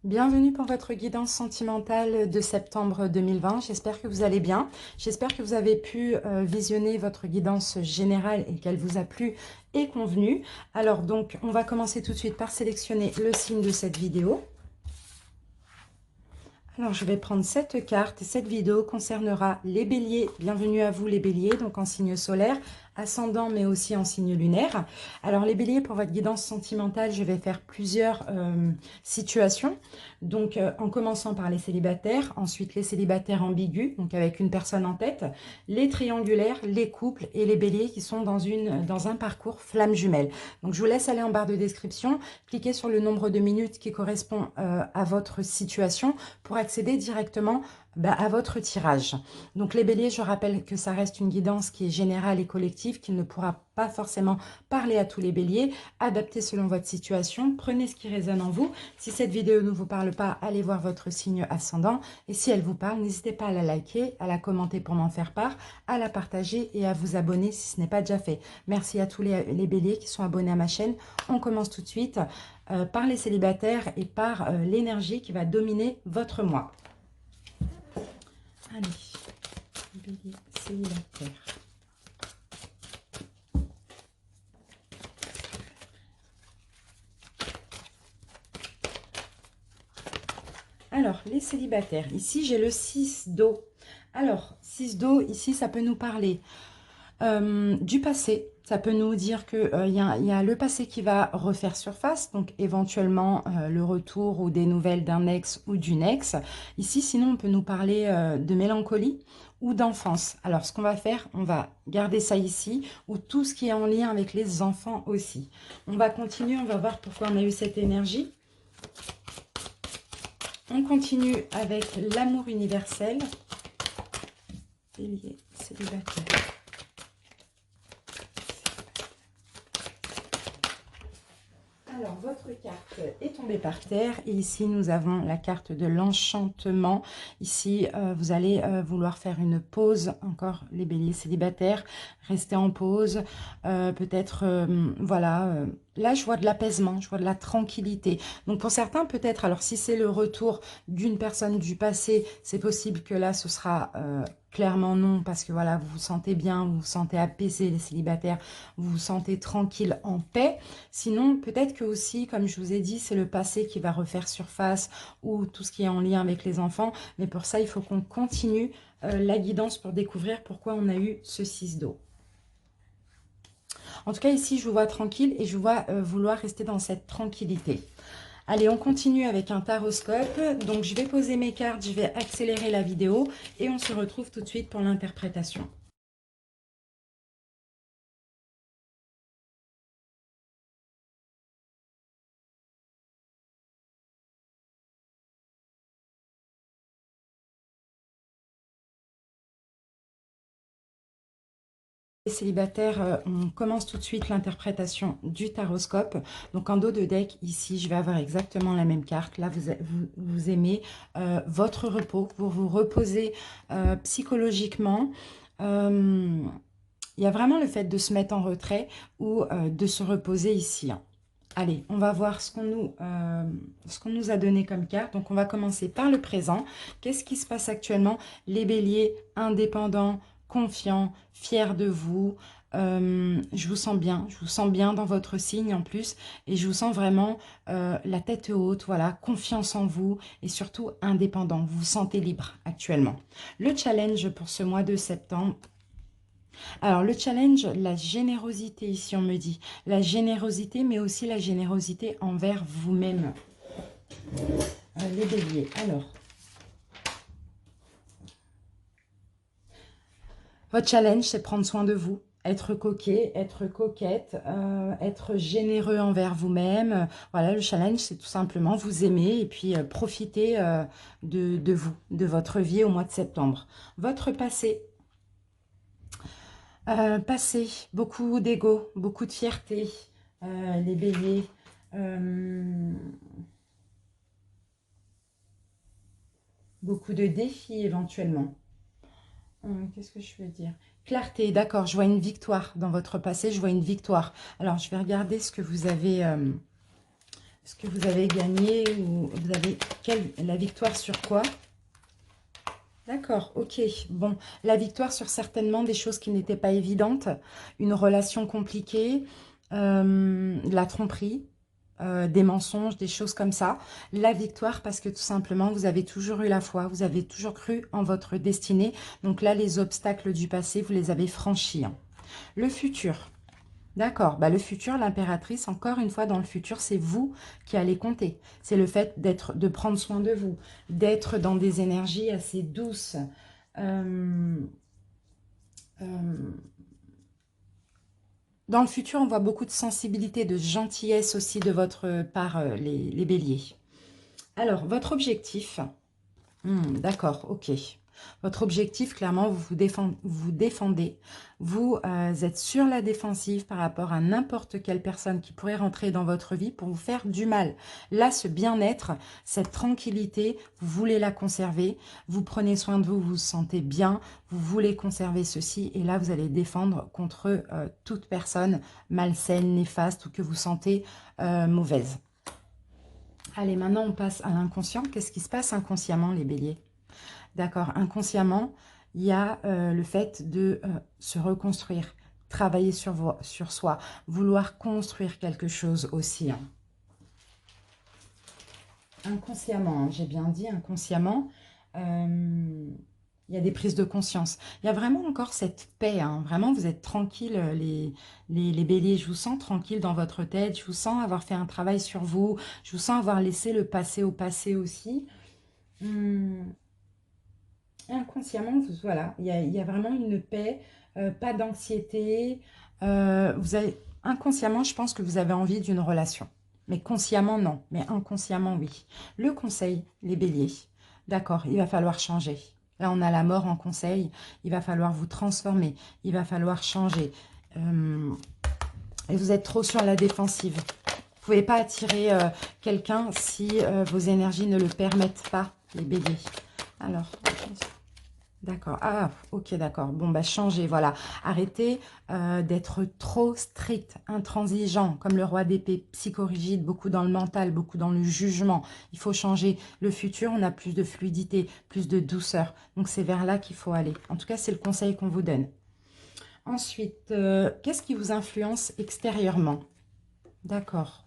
Bienvenue pour votre guidance sentimentale de septembre 2020. J'espère que vous allez bien. J'espère que vous avez pu visionner votre guidance générale et qu'elle vous a plu et convenu. Alors donc, on va commencer tout de suite par sélectionner le signe de cette vidéo. Alors, je vais prendre cette carte et cette vidéo concernera les béliers. Bienvenue à vous les béliers, donc en signe solaire, ascendant mais aussi en signe lunaire. Alors les béliers, pour votre guidance sentimentale, je vais faire plusieurs situations. Donc en commençant par les célibataires, ensuite les célibataires ambigus, donc avec une personne en tête, les triangulaires, les couples et les béliers qui sont dans un parcours flamme jumelle. Donc je vous laisse aller en barre de description, cliquez sur le nombre de minutes qui correspond à votre situation pour accéder directement à votre tirage. Donc les béliers, je rappelle que ça reste une guidance qui est générale et collective, qui ne pourra pas forcément parler à tous les béliers, adaptée selon votre situation, prenez ce qui résonne en vous. Si cette vidéo ne vous parle pas, allez voir votre signe ascendant, et si elle vous parle, n'hésitez pas à la liker, à la commenter pour m'en faire part, à la partager et à vous abonner si ce n'est pas déjà fait. Merci à tous les béliers qui sont abonnés à ma chaîne. On commence tout de suite par les célibataires et par l'énergie qui va dominer votre mois. Allez, bélier célibataire. Alors, les célibataires. Ici, j'ai le 6 d'eau. Alors, 6 d'eau, ici, ça peut nous parler du passé. Ça peut nous dire qu'il y a le passé qui va refaire surface, donc éventuellement le retour ou des nouvelles d'un ex ou d'une ex. Ici, sinon, on peut nous parler de mélancolie ou d'enfance. Alors, ce qu'on va faire, on va garder ça ici, ou tout ce qui est en lien avec les enfants aussi. On va continuer, on va voir pourquoi on a eu cette énergie. On continue avec l'amour universel. Bélier, célibataire. Alors, votre carte est tombée par terre et ici, nous avons la carte de l'enchantement. Ici, vous allez vouloir faire une pause, encore les béliers célibataires, rester en pause, peut-être, voilà, là, je vois de l'apaisement, je vois de la tranquillité. Donc, pour certains, peut-être, alors si c'est le retour d'une personne du passé, c'est possible que là, ce sera clairement non, parce que voilà, vous vous sentez bien, vous vous sentez apaisé, les célibataires, vous vous sentez tranquille, en paix. Sinon, peut-être que aussi, comme je vous ai dit, c'est le passé qui va refaire surface ou tout ce qui est en lien avec les enfants. Mais pour ça, il faut qu'on continue la guidance pour découvrir pourquoi on a eu ce 6 d'eau. En tout cas, ici, je vous vois tranquille et je vous vois vouloir rester dans cette tranquillité. Allez, on continue avec un taroscope. Donc, je vais poser mes cartes, je vais accélérer la vidéo et on se retrouve tout de suite pour l'interprétation. Les célibataires, on commence tout de suite l'interprétation du taroscope. Donc en dos de deck, ici, je vais avoir exactement la même carte. Là, vous aimez votre repos, vous vous reposez psychologiquement. Il y a vraiment le fait de se mettre en retrait ou de se reposer ici. Hein. Allez, on va voir ce qu'on nous a donné comme carte. Donc, on va commencer par le présent. Qu'est-ce qui se passe actuellement? Les béliers indépendants, confiants, fiers de vous. Je vous sens bien dans votre signe en plus. Et je vous sens vraiment la tête haute, voilà, confiance en vous et surtout indépendant. Vous vous sentez libre actuellement. Le challenge pour ce mois de septembre. Alors, le challenge, la générosité, ici on me dit. La générosité, mais aussi la générosité envers vous-même. Les béliers, alors. Votre challenge, c'est prendre soin de vous. Être coquet, être coquette, être généreux envers vous-même. Voilà, le challenge, c'est tout simplement vous aimer et puis profiter de vous, de votre vie au mois de septembre. Votre passé. Passé, beaucoup d'ego, beaucoup de fierté, les béliers. Beaucoup de défis éventuellement. Qu'est-ce que je veux dire? Clarté, d'accord, je vois une victoire dans votre passé, je vois une victoire. Alors, je vais regarder ce que vous avez gagné ou avez la victoire sur quoi? D'accord, ok. Bon, la victoire sur certainement des choses qui n'étaient pas évidentes, une relation compliquée, de la tromperie, des mensonges, des choses comme ça. La victoire parce que tout simplement, vous avez toujours eu la foi, vous avez toujours cru en votre destinée. Donc là, les obstacles du passé, vous les avez franchis, hein. Le futur. D'accord, bah le futur, l'impératrice, encore une fois, dans le futur, c'est vous qui allez compter. C'est le fait de prendre soin de vous, d'être dans des énergies assez douces. Euh, euh, dans le futur, on voit beaucoup de sensibilité, de gentillesse aussi de votre part, les béliers. Alors, votre objectif, d'accord, ok. Votre objectif, clairement, vous défendez. Vous êtes sur la défensive par rapport à n'importe quelle personne qui pourrait rentrer dans votre vie pour vous faire du mal. Là, ce bien-être, cette tranquillité, vous voulez la conserver. Vous prenez soin de vous, vous vous sentez bien. Vous voulez conserver ceci. Et là, vous allez défendre contre toute personne malsaine, néfaste ou que vous sentez mauvaise. Allez, maintenant, on passe à l'inconscient. Qu'est-ce qui se passe inconsciemment, les béliers? D'accord, inconsciemment, il y a le fait de se reconstruire, travailler sur soi, vouloir construire quelque chose aussi, hein. Inconsciemment, hein, j'ai bien dit inconsciemment, il y a des prises de conscience. Il y a vraiment encore cette paix, hein. Vraiment, vous êtes tranquille, les béliers. Je vous sens tranquille dans votre tête, je vous sens avoir fait un travail sur vous, je vous sens avoir laissé le passé au passé aussi. Hum, Inconsciemment, voilà, il y a vraiment une paix, pas d'anxiété. Inconsciemment, je pense que vous avez envie d'une relation. Mais consciemment, non. Mais inconsciemment, oui. Le conseil, les béliers. D'accord, il va falloir changer. Là, on a la mort en conseil. Il va falloir vous transformer. Il va falloir changer. Et vous êtes trop sur la défensive. Vous ne pouvez pas attirer quelqu'un si vos énergies ne le permettent pas, les béliers. Alors, d'accord. Ah, ok, d'accord. Bon, bah, changez, voilà. Arrêtez d'être trop strict, intransigeant, comme le roi d'épée, psychorigide, beaucoup dans le mental, beaucoup dans le jugement. Il faut changer. Le futur, on a plus de fluidité, plus de douceur. Donc, c'est vers là qu'il faut aller. En tout cas, c'est le conseil qu'on vous donne. Ensuite, qu'est-ce qui vous influence extérieurement? D'accord.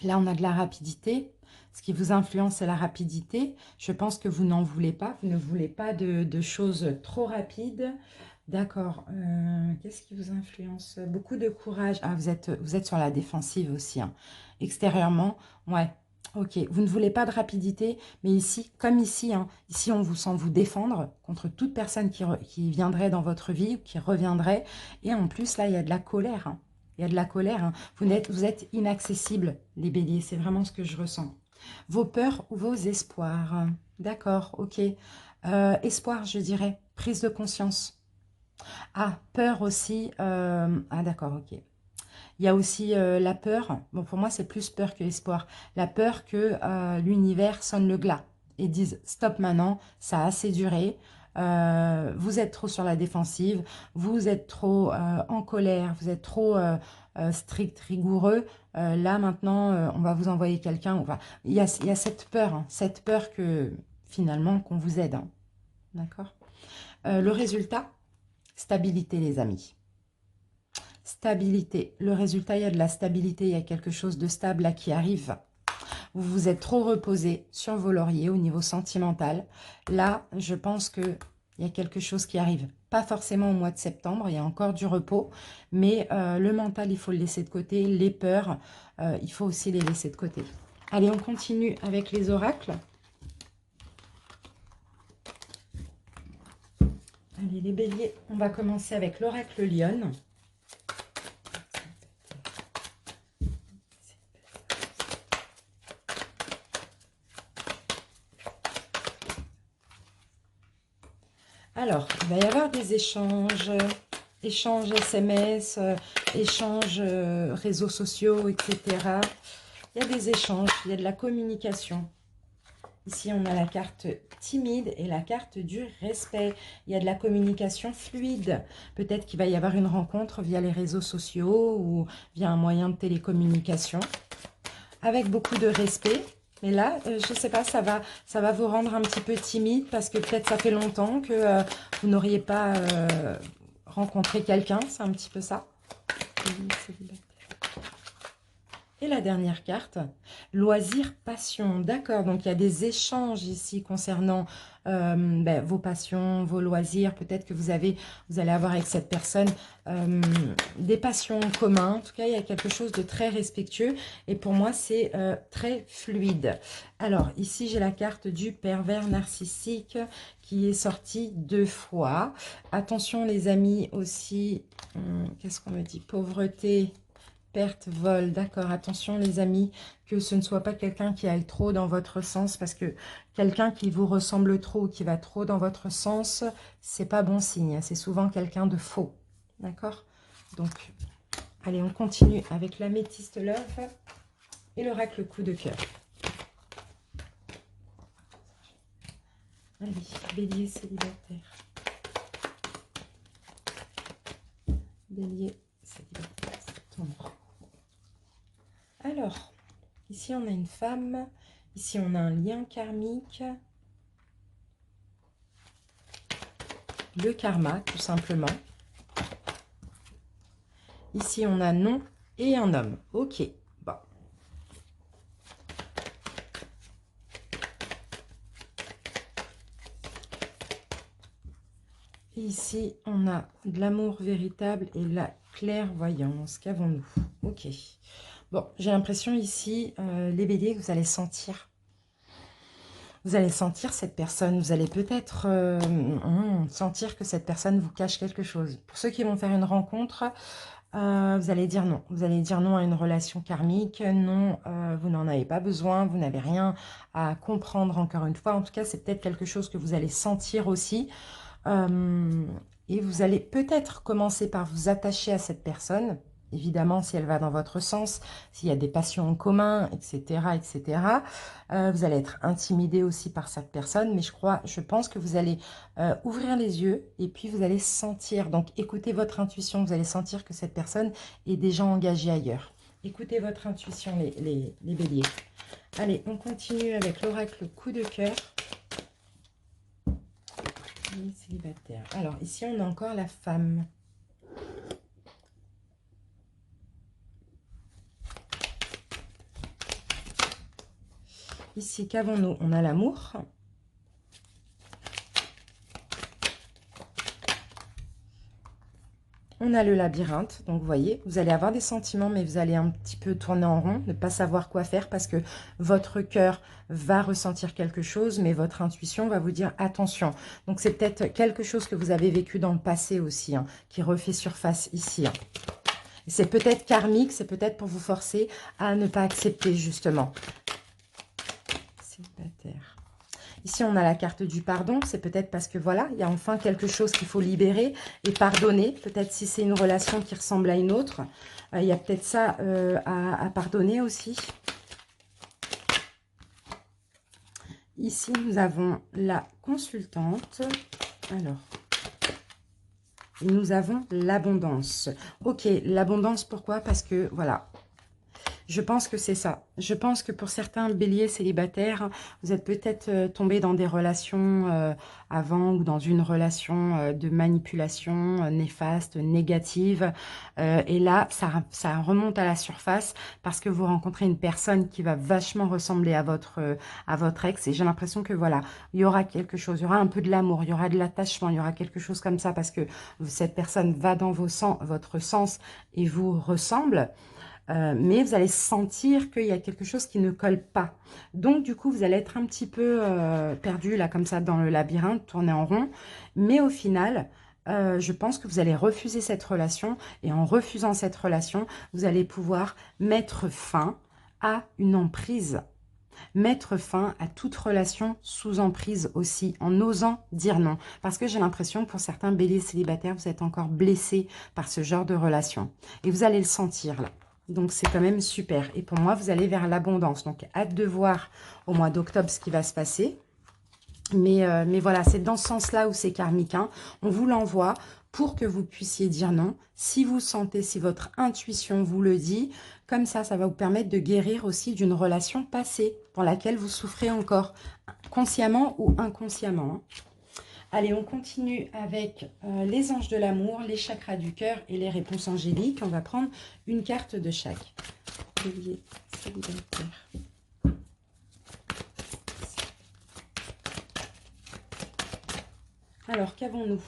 Là, on a de la rapidité. Ce qui vous influence, c'est la rapidité. Je pense que vous n'en voulez pas. Vous ne voulez pas de choses trop rapides. D'accord. Qu'est-ce qui vous influence? Beaucoup de courage. Ah, vous êtes sur la défensive aussi, hein. Extérieurement, ouais. Ok. Vous ne voulez pas de rapidité, mais ici, comme ici, hein, ici, on vous sent vous défendre contre toute personne qui viendrait dans votre vie ou qui reviendrait. Et en plus, là, il y a de la colère, hein. Il y a de la colère, hein. Vous êtes inaccessibles, les béliers. C'est vraiment ce que je ressens. Vos peurs ou vos espoirs. D'accord, ok. Espoir, je dirais. Prise de conscience. Ah, peur aussi. Ah, d'accord, ok. Il y a aussi la peur. Bon, pour moi, c'est plus peur que espoir. La peur que l'univers sonne le glas et dise stop maintenant, ça a assez duré. Vous êtes trop sur la défensive, vous êtes trop en colère, vous êtes trop strict, rigoureux. Là, maintenant, on va vous envoyer quelqu'un. Il y a cette peur, hein, cette peur que finalement, qu'on vous aide, hein. D'accord. Le résultat, stabilité, les amis. Stabilité. Le résultat, il y a de la stabilité, il y a quelque chose de stable là qui arrive. Vous vous êtes trop reposé sur vos lauriers au niveau sentimental. Là, je pense qu'il y a quelque chose qui arrive. Pas forcément au mois de septembre, il y a encore du repos. Mais le mental, il faut le laisser de côté. Les peurs, il faut aussi les laisser de côté. Allez, on continue avec les oracles. Allez, les béliers, on va commencer avec l'oracle Lionne. Alors, il va y avoir des échanges SMS, échanges réseaux sociaux, etc. Il y a des échanges, il y a de la communication. Ici, on a la carte timide et la carte du respect. Il y a de la communication fluide. Peut-être qu'il va y avoir une rencontre via les réseaux sociaux ou via un moyen de télécommunication. avec beaucoup de respect. Mais là, je ne sais pas, ça va vous rendre un petit peu timide parce que peut-être ça fait longtemps que vous n'auriez pas rencontré quelqu'un. C'est un petit peu ça. Et la dernière carte, loisirs, passion. D'accord, donc il y a des échanges ici concernant vos passions, vos loisirs. Peut-être que vous allez avoir avec cette personne des passions en commun. En tout cas, il y a quelque chose de très respectueux. Et pour moi, c'est très fluide. Alors, ici, j'ai la carte du pervers narcissique qui est sortie 2 fois. Attention, les amis, aussi. Qu'est-ce qu'on me dit? Pauvreté. Perte, vol, d'accord. Attention les amis, que ce ne soit pas quelqu'un qui aille trop dans votre sens, parce que quelqu'un qui vous ressemble trop ou qui va trop dans votre sens, c'est pas bon signe. C'est souvent quelqu'un de faux, d'accord? Donc, allez, on continue avec l'améthyste love et l'oracle coup de cœur. Allez, bélier célibataire. Bélier célibataire, septembre. Alors, ici on a une femme, ici on a un lien karmique, le karma tout simplement. Ici on a non et un homme. Ok, bon. Et ici on a de l'amour véritable et la clairvoyance. Qu'avons-nous? Ok. Bon, j'ai l'impression ici, les béliers, que vous allez sentir. Vous allez sentir cette personne. Vous allez peut-être sentir que cette personne vous cache quelque chose. Pour ceux qui vont faire une rencontre, vous allez dire non. Vous allez dire non à une relation karmique. Non, vous n'en avez pas besoin. Vous n'avez rien à comprendre encore une fois. En tout cas, c'est peut-être quelque chose que vous allez sentir aussi. Et vous allez peut-être commencer par vous attacher à cette personne. Évidemment, si elle va dans votre sens, s'il y a des passions en commun, etc., etc. Vous allez être intimidé aussi par cette personne, mais je pense que vous allez ouvrir les yeux et puis vous allez sentir. Donc, écoutez votre intuition, vous allez sentir que cette personne est déjà engagée ailleurs. Écoutez votre intuition, les béliers. Allez, on continue avec l'oracle coup de cœur. Célibataire. Alors, ici, on a encore la femme. Ici, qu'avons-nous? On a l'amour. On a le labyrinthe. Donc, vous voyez, vous allez avoir des sentiments, mais vous allez un petit peu tourner en rond, ne pas savoir quoi faire parce que votre cœur va ressentir quelque chose, mais votre intuition va vous dire attention. Donc, c'est peut-être quelque chose que vous avez vécu dans le passé aussi, hein, qui refait surface ici. Hein. C'est peut-être karmique, c'est peut-être pour vous forcer à ne pas accepter, justement. Célibataire. Ici, on a la carte du pardon. C'est peut-être parce que, voilà, il y a enfin quelque chose qu'il faut libérer et pardonner. Peut-être si c'est une relation qui ressemble à une autre. Il y a peut-être ça à pardonner aussi. Ici, nous avons la consultante. Alors, nous avons l'abondance. Ok, l'abondance, pourquoi? Parce que, voilà, je pense que c'est ça. Je pense que pour certains béliers célibataires, vous êtes peut-être tombé dans des relations avant ou dans une relation de manipulation néfaste, négative. Et là, ça remonte à la surface parce que vous rencontrez une personne qui va vachement ressembler à votre ex. Et j'ai l'impression que voilà, il y aura quelque chose, il y aura un peu de l'amour, il y aura de l'attachement, il y aura quelque chose comme ça parce que cette personne va dans votre sens et vous ressemble. Mais vous allez sentir qu'il y a quelque chose qui ne colle pas. Donc, du coup, vous allez être un petit peu perdu, là, comme ça, dans le labyrinthe, tourner en rond. Mais au final, je pense que vous allez refuser cette relation. Et en refusant cette relation, vous allez pouvoir mettre fin à une emprise. Mettre fin à toute relation sous emprise aussi, en osant dire non. Parce que j'ai l'impression que pour certains béliers célibataires, vous êtes encore blessés par ce genre de relation. Et vous allez le sentir, là. Donc, c'est quand même super. Et pour moi, vous allez vers l'abondance. Donc, hâte de voir au mois d'octobre ce qui va se passer. Mais voilà, c'est dans ce sens-là où c'est karmique. Hein. On vous l'envoie pour que vous puissiez dire non. Si vous sentez, si votre intuition vous le dit, comme ça va vous permettre de guérir aussi d'une relation passée pour laquelle vous souffrez encore, consciemment ou inconsciemment. Allez, on continue avec les anges de l'amour, les chakras du cœur et les réponses angéliques. On va prendre une carte de chaque. Bélier, célibataire. Alors, qu'avons-nous?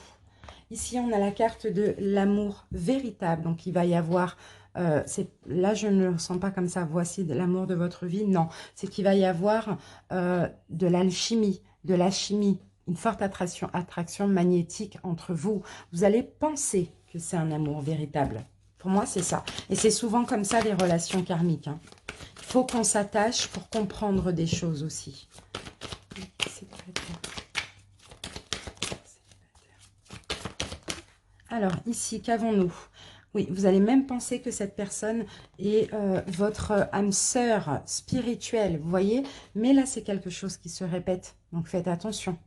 Ici, on a la carte de l'amour véritable. Donc, il va y avoir... là, je ne le sens pas comme ça. Voici de l'amour de votre vie. Non, c'est qu'il va y avoir de l'alchimie, de la chimie, une forte attraction magnétique entre vous. Vous allez penser que c'est un amour véritable. Pour moi, c'est ça. Et c'est souvent comme ça, les relations karmiques. Hein. Il faut qu'on s'attache pour comprendre des choses aussi. Alors, ici, qu'avons-nous? Oui, vous allez même penser que cette personne est votre âme sœur spirituelle, vous voyez? Mais là, c'est quelque chose qui se répète, donc faites attention.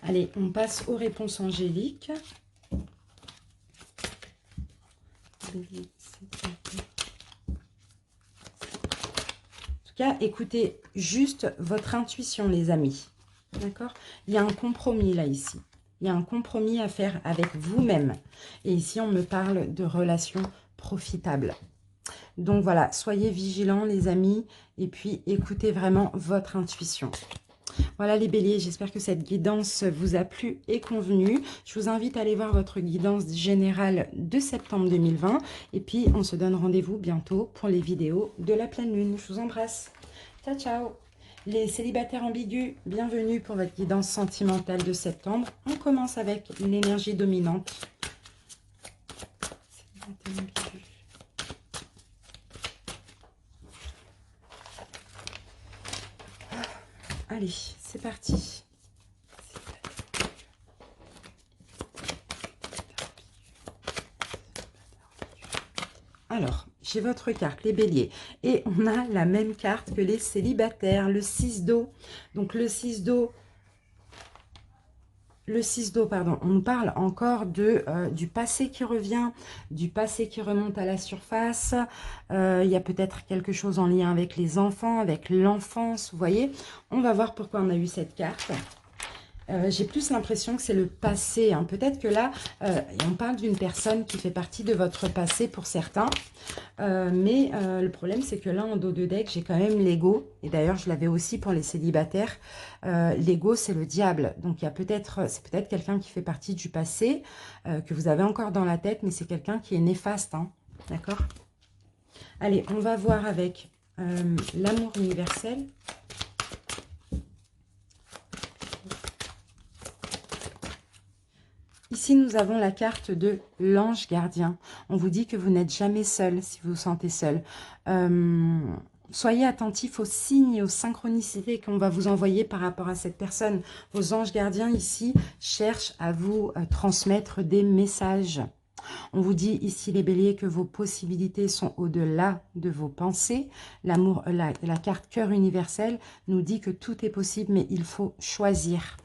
Allez, on passe aux réponses angéliques. En tout cas, écoutez juste votre intuition, les amis. D'accord? Il y a un compromis là, ici. Il y a un compromis à faire avec vous-même. Et ici, on me parle de relations profitables. Donc voilà, soyez vigilants les amis. Et puis, écoutez vraiment votre intuition. Voilà les béliers, j'espère que cette guidance vous a plu et convenu. Je vous invite à aller voir votre guidance générale de septembre 2020. Et puis, on se donne rendez-vous bientôt pour les vidéos de la pleine lune. Je vous embrasse. Ciao, ciao. Les célibataires ambigus, bienvenue pour votre guidance sentimentale de septembre. On commence avec l'énergie dominante. Allez, c'est parti. Alors, j'ai votre carte, les béliers. Et on a la même carte que les célibataires, le 6 d'eau. Donc, le 6 d'eau, pardon, on nous parle encore du passé qui revient, du passé qui remonte à la surface. Il y a peut-être quelque chose en lien avec les enfants, avec l'enfance, vous voyez. On va voir pourquoi on a eu cette carte. J'ai plus l'impression que c'est le passé. Hein. Peut-être que là, on parle d'une personne qui fait partie de votre passé pour certains. Mais le problème, c'est que là, en dos de deck, j'ai quand même l'ego. Et d'ailleurs, je l'avais aussi pour les célibataires. L'ego, c'est le diable. Donc, c'est peut-être quelqu'un qui fait partie du passé, que vous avez encore dans la tête, mais c'est quelqu'un qui est néfaste. Hein. D'accord? Allez, on va voir avec l'amour universel. Ici, nous avons la carte de l'ange gardien. On vous dit que vous n'êtes jamais seul si vous vous sentez seul. Soyez attentifs aux signes et aux synchronicités qu'on va vous envoyer par rapport à cette personne. Vos anges gardiens ici cherchent à vous transmettre des messages. On vous dit ici, les béliers, que vos possibilités sont au-delà de vos pensées. L'amour, la carte cœur universel nous dit que tout est possible, mais il faut choisir.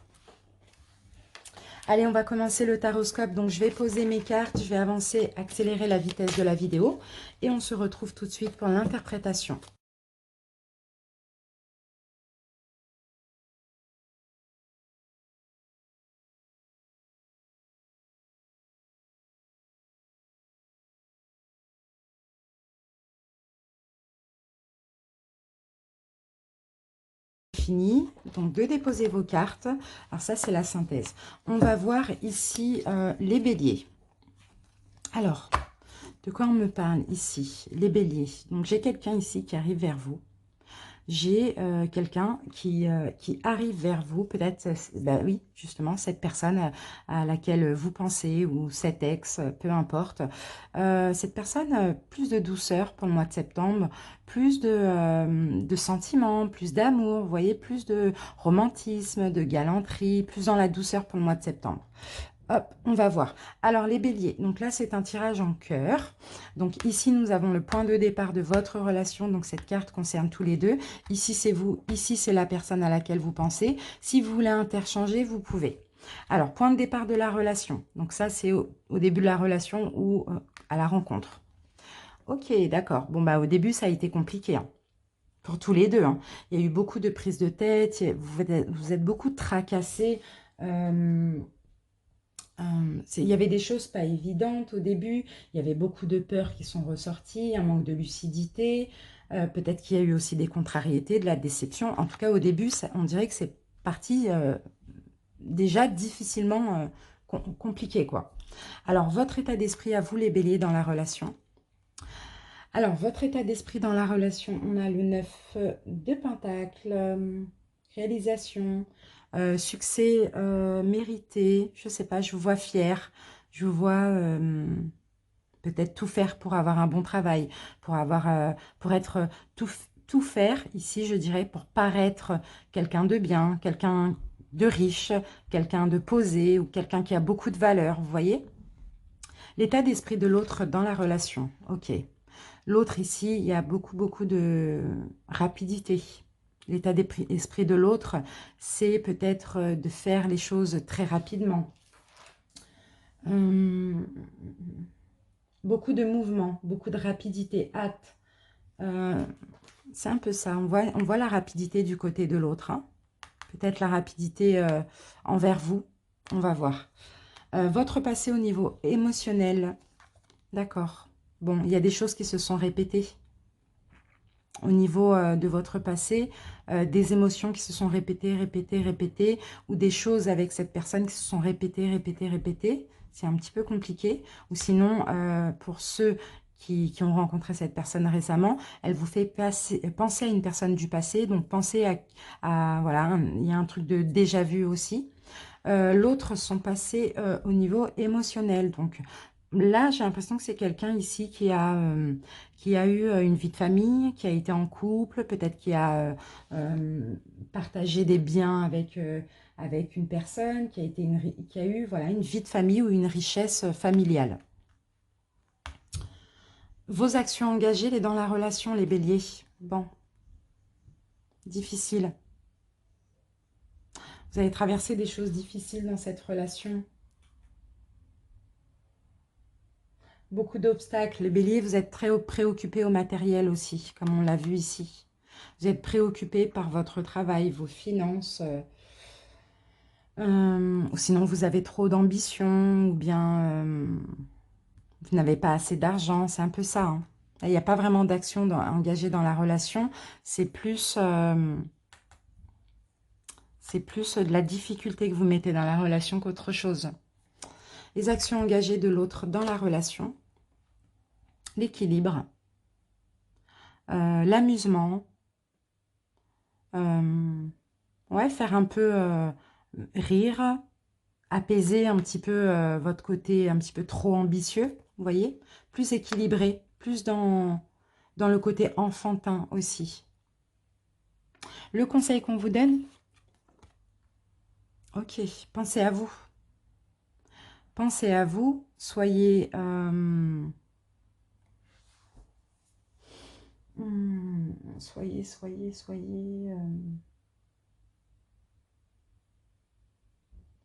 Allez, on va commencer le taroscope. Donc, je vais poser mes cartes, je vais avancer, accélérer la vitesse de la vidéo. Et on se retrouve tout de suite pour l'interprétation. Fini, donc de déposer vos cartes. Alors ça, c'est la synthèse. On va voir ici les béliers. Alors, de quoi on me parle ici? Les béliers. Donc, j'ai quelqu'un ici qui arrive vers vous. J'ai quelqu'un qui arrive vers vous, peut-être, bah oui, justement, cette personne à laquelle vous pensez, ou cet ex, peu importe. Cette personne, plus de douceur pour le mois de septembre, plus de sentiments, plus d'amour, vous voyez, plus de romantisme, de galanterie, plus dans la douceur pour le mois de septembre. Hop, on va voir. Alors, les béliers, donc là, c'est un tirage en cœur. Donc, ici, nous avons le point de départ de votre relation. Donc, cette carte concerne tous les deux. Ici, c'est vous. Ici, c'est la personne à laquelle vous pensez. Si vous voulez interchanger, vous pouvez. Alors, point de départ de la relation. Donc ça, c'est au début de la relation ou à la rencontre. Ok, d'accord. Bon, bah au début, ça a été compliqué, hein, pour tous les deux, hein. Il y a eu beaucoup de prises de tête, vous êtes beaucoup tracassés. euh, il y avait des choses pas évidentes au début, il y avait beaucoup de peurs qui sont ressorties, un manque de lucidité, peut-être qu'il y a eu aussi des contrariétés, de la déception. En tout cas, au début, on dirait que c'est parti déjà difficilement compliqué, quoi. Alors, votre état d'esprit à vous, les béliers, dans la relation. Alors, votre état d'esprit dans la relation, on a le 9 de Pentacles, réalisation, succès mérité, je ne sais pas, je vous vois fier, je vous vois peut-être tout faire pour avoir un bon travail, pour être tout faire, ici je dirais, pour paraître quelqu'un de bien, quelqu'un de riche, quelqu'un de posé ou quelqu'un qui a beaucoup de valeur, vous voyez? L'état d'esprit de l'autre dans la relation, ok. L'autre ici, il y a beaucoup de rapidité. L'état d'esprit de l'autre, c'est peut-être de faire les choses très rapidement. Hum, beaucoup de mouvement, beaucoup de rapidité, hâte. Euh, c'est un peu ça. On voit la rapidité du côté de l'autre, hein. Peut-être la rapidité envers vous. On va voir. Votre passé au niveau émotionnel. D'accord. Bon, il y a des choses qui se sont répétées au niveau de votre passé, des émotions qui se sont répétées, ou des choses avec cette personne qui se sont répétées. C'est un petit peu compliqué. Ou sinon, pour ceux qui ont rencontré cette personne récemment, elle vous fait penser à une personne du passé, donc pensez voilà, il y a un truc de déjà vu aussi. L'autre, son passé au niveau émotionnel. Donc là, j'ai l'impression que c'est quelqu'un ici qui a eu une vie de famille, qui a été en couple, peut-être qui a partagé des biens avec une personne, qui a eu voilà, une vie de famille ou une richesse familiale. Vos actions engagées les dans la relation, les béliers. Bon, difficile. Vous avez traversé des choses difficiles dans cette relation. Beaucoup d'obstacles. Les béliers, vous êtes très préoccupés au matériel aussi, comme on l'a vu ici. Vous êtes préoccupés par votre travail, vos finances. Ou sinon, vous avez trop d'ambition, ou bien vous n'avez pas assez d'argent. C'est un peu ça, hein. Il n'y a pas vraiment d'action engagée dans la relation. C'est plus de la difficulté que vous mettez dans la relation qu'autre chose. Les actions engagées de l'autre dans la relation. L'équilibre. L'amusement. Ouais, faire un peu rire, apaiser un petit peu votre côté un petit peu trop ambitieux, vous voyez? Plus équilibré, plus dans le côté enfantin aussi. Le conseil qu'on vous donne, ok, pensez à vous. Pensez à vous, soyez...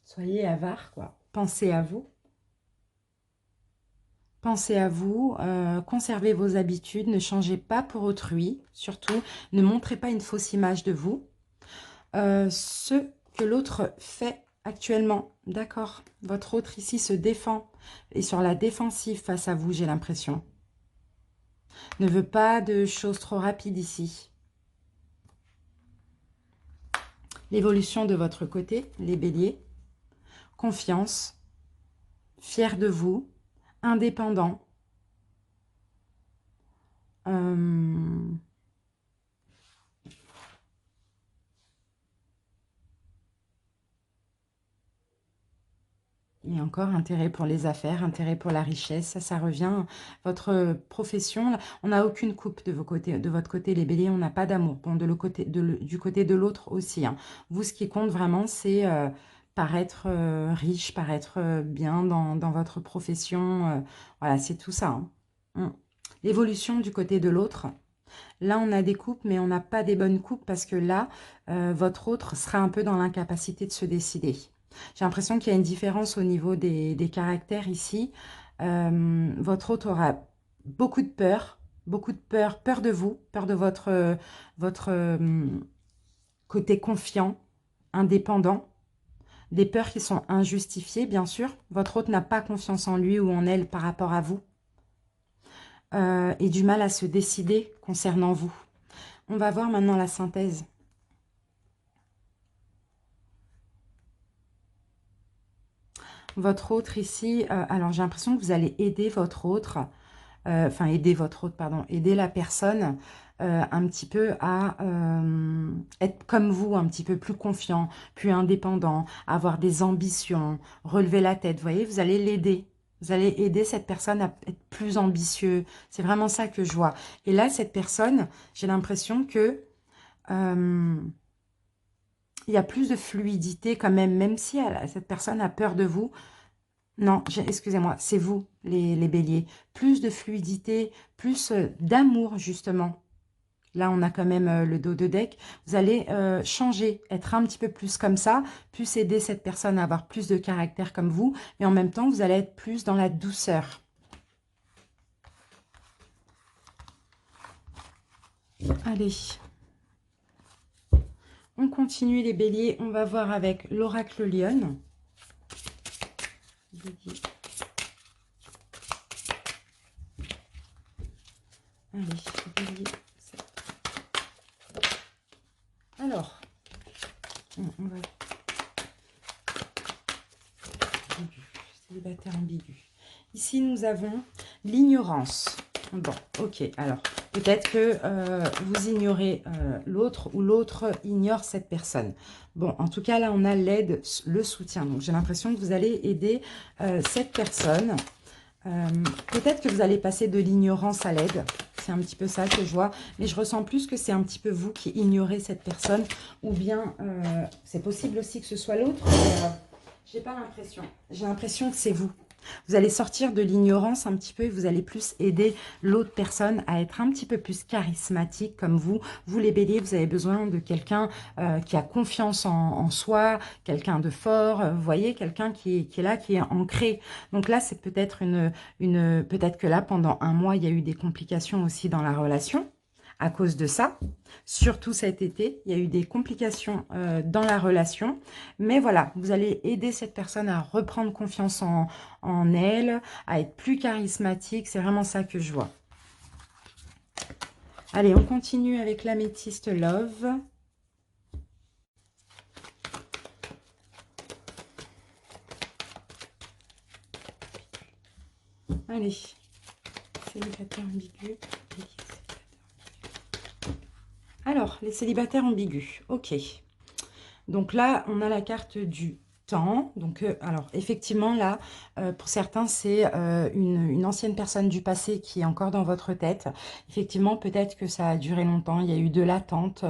soyez avare, quoi. Pensez à vous. Pensez à vous, conservez vos habitudes, ne changez pas pour autrui, surtout, ne montrez pas une fausse image de vous. Ce que l'autre fait actuellement, d'accord? Votre autre ici se défend, et sur la défensive face à vous, j'ai l'impression. Ne veut pas de choses trop rapides ici. L'évolution de votre côté, les béliers, confiance, fier de vous, indépendant. Et encore, intérêt pour les affaires, intérêt pour la richesse, ça revient. Votre profession, on n'a aucune coupe de votre côté, les béliers, on n'a pas d'amour. Bon, du côté de l'autre aussi, hein. Vous, ce qui compte vraiment, c'est paraître riche, paraître bien dans votre profession. Voilà, c'est tout ça, hein. L'évolution du côté de l'autre. Là, on a des coupes, mais on n'a pas des bonnes coupes parce que là, votre autre sera un peu dans l'incapacité de se décider. J'ai l'impression qu'il y a une différence au niveau des caractères ici. Votre hôte aura beaucoup de peur, peur de vous, peur de votre côté confiant, indépendant, des peurs qui sont injustifiées, bien sûr. Votre hôte n'a pas confiance en lui ou en elle par rapport à vous et du mal à se décider concernant vous. On va voir maintenant la synthèse. Votre autre ici, alors j'ai l'impression que vous allez aider votre autre, pardon, aider la personne un petit peu à être comme vous, un petit peu plus confiant, plus indépendant, avoir des ambitions, relever la tête. Vous voyez, vous allez l'aider. Vous allez aider cette personne à être plus ambitieux. C'est vraiment ça que je vois. Et là, cette personne, j'ai l'impression que il y a plus de fluidité quand même, même si cette personne a peur de vous. Non, excusez-moi, c'est vous, les béliers. Plus de fluidité, plus d'amour, justement. Là, on a quand même le dos de deck. Vous allez changer, être un petit peu plus comme ça, plus aider cette personne à avoir plus de caractère comme vous, mais en même temps, vous allez être plus dans la douceur. Allez. On continue les béliers. On va voir avec l'oracle lionne. Allez, bélier. Alors, on va... Célibataire ambigu. Ici, nous avons l'ignorance. Bon, ok. Alors, peut-être que vous ignorez l'autre ou l'autre ignore cette personne. Bon, en tout cas, là, on a l'aide, le soutien. Donc, j'ai l'impression que vous allez aider cette personne. Peut-être que vous allez passer de l'ignorance à l'aide. C'est un petit peu ça que je vois. Mais je ressens plus que c'est un petit peu vous qui ignorez cette personne. Ou bien, c'est possible aussi que ce soit l'autre. J'ai pas l'impression. J'ai l'impression que c'est vous. Vous allez sortir de l'ignorance un petit peu et vous allez plus aider l'autre personne à être un petit peu plus charismatique comme vous. Vous les béliers, vous avez besoin de quelqu'un qui a confiance en soi, quelqu'un de fort, vous voyez, quelqu'un qui est là, qui est ancré. Donc là, c'est peut-être peut-être que là, pendant un mois, il y a eu des complications aussi dans la relation. À cause de ça, surtout cet été, il y a eu des complications dans la relation. Mais voilà, vous allez aider cette personne à reprendre confiance en elle, à être plus charismatique. C'est vraiment ça que je vois. Allez, on continue avec l'améthyste Love. Allez, célibataire ambigu. Alors, les célibataires ambigus, ok. Donc là, on a la carte du temps. Donc, alors, effectivement, là, pour certains, c'est une ancienne personne du passé qui est encore dans votre tête. Effectivement, peut-être que ça a duré longtemps. Il y a eu de l'attente.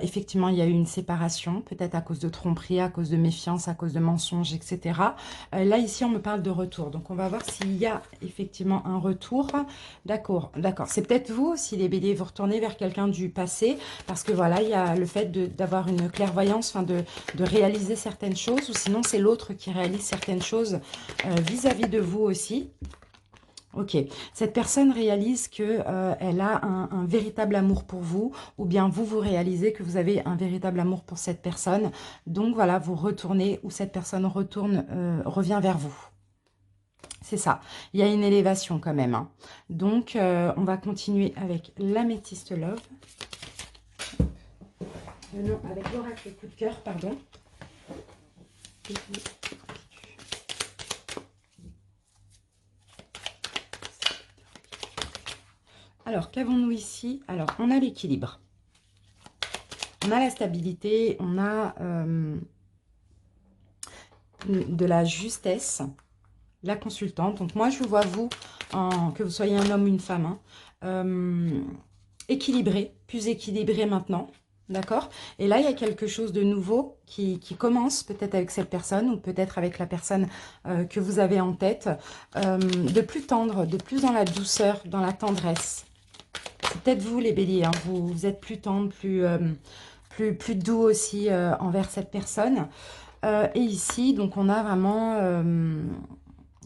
Effectivement, il y a eu une séparation, peut-être à cause de tromperie, à cause de méfiance, à cause de mensonges, etc. Là, ici, on me parle de retour. Donc, on va voir s'il y a effectivement un retour. D'accord, d'accord. C'est peut-être vous aussi, les béliers, vous retournez vers quelqu'un du passé. Parce que voilà, il y a le fait d'avoir une clairvoyance, enfin de réaliser certaines choses. Ou sinon, c'est l'autre qui réalise certaines choses vis-à-vis de vous aussi. Ok, cette personne réalise que elle a un véritable amour pour vous, ou bien vous réalisez que vous avez un véritable amour pour cette personne. Donc voilà, vous retournez, ou cette personne revient vers vous. C'est ça, il y a une élévation quand même. Hein. Donc, on va continuer avec l'améthyste Love. Non, avec l'oracle coup de cœur, pardon. Alors, qu'avons-nous ici? Alors, on a l'équilibre. On a la stabilité, on a de la justesse, la consultante. Donc, moi, je vous vois, vous, que vous soyez un homme ou une femme, hein, équilibré, plus équilibré maintenant. D'accord? Et là, il y a quelque chose de nouveau qui commence, peut-être avec cette personne ou peut-être avec la personne que vous avez en tête, de plus tendre, de plus dans la douceur, dans la tendresse. C'est peut-être vous, les béliers, hein, vous êtes plus tendre, plus doux aussi envers cette personne. Et ici, donc on a vraiment,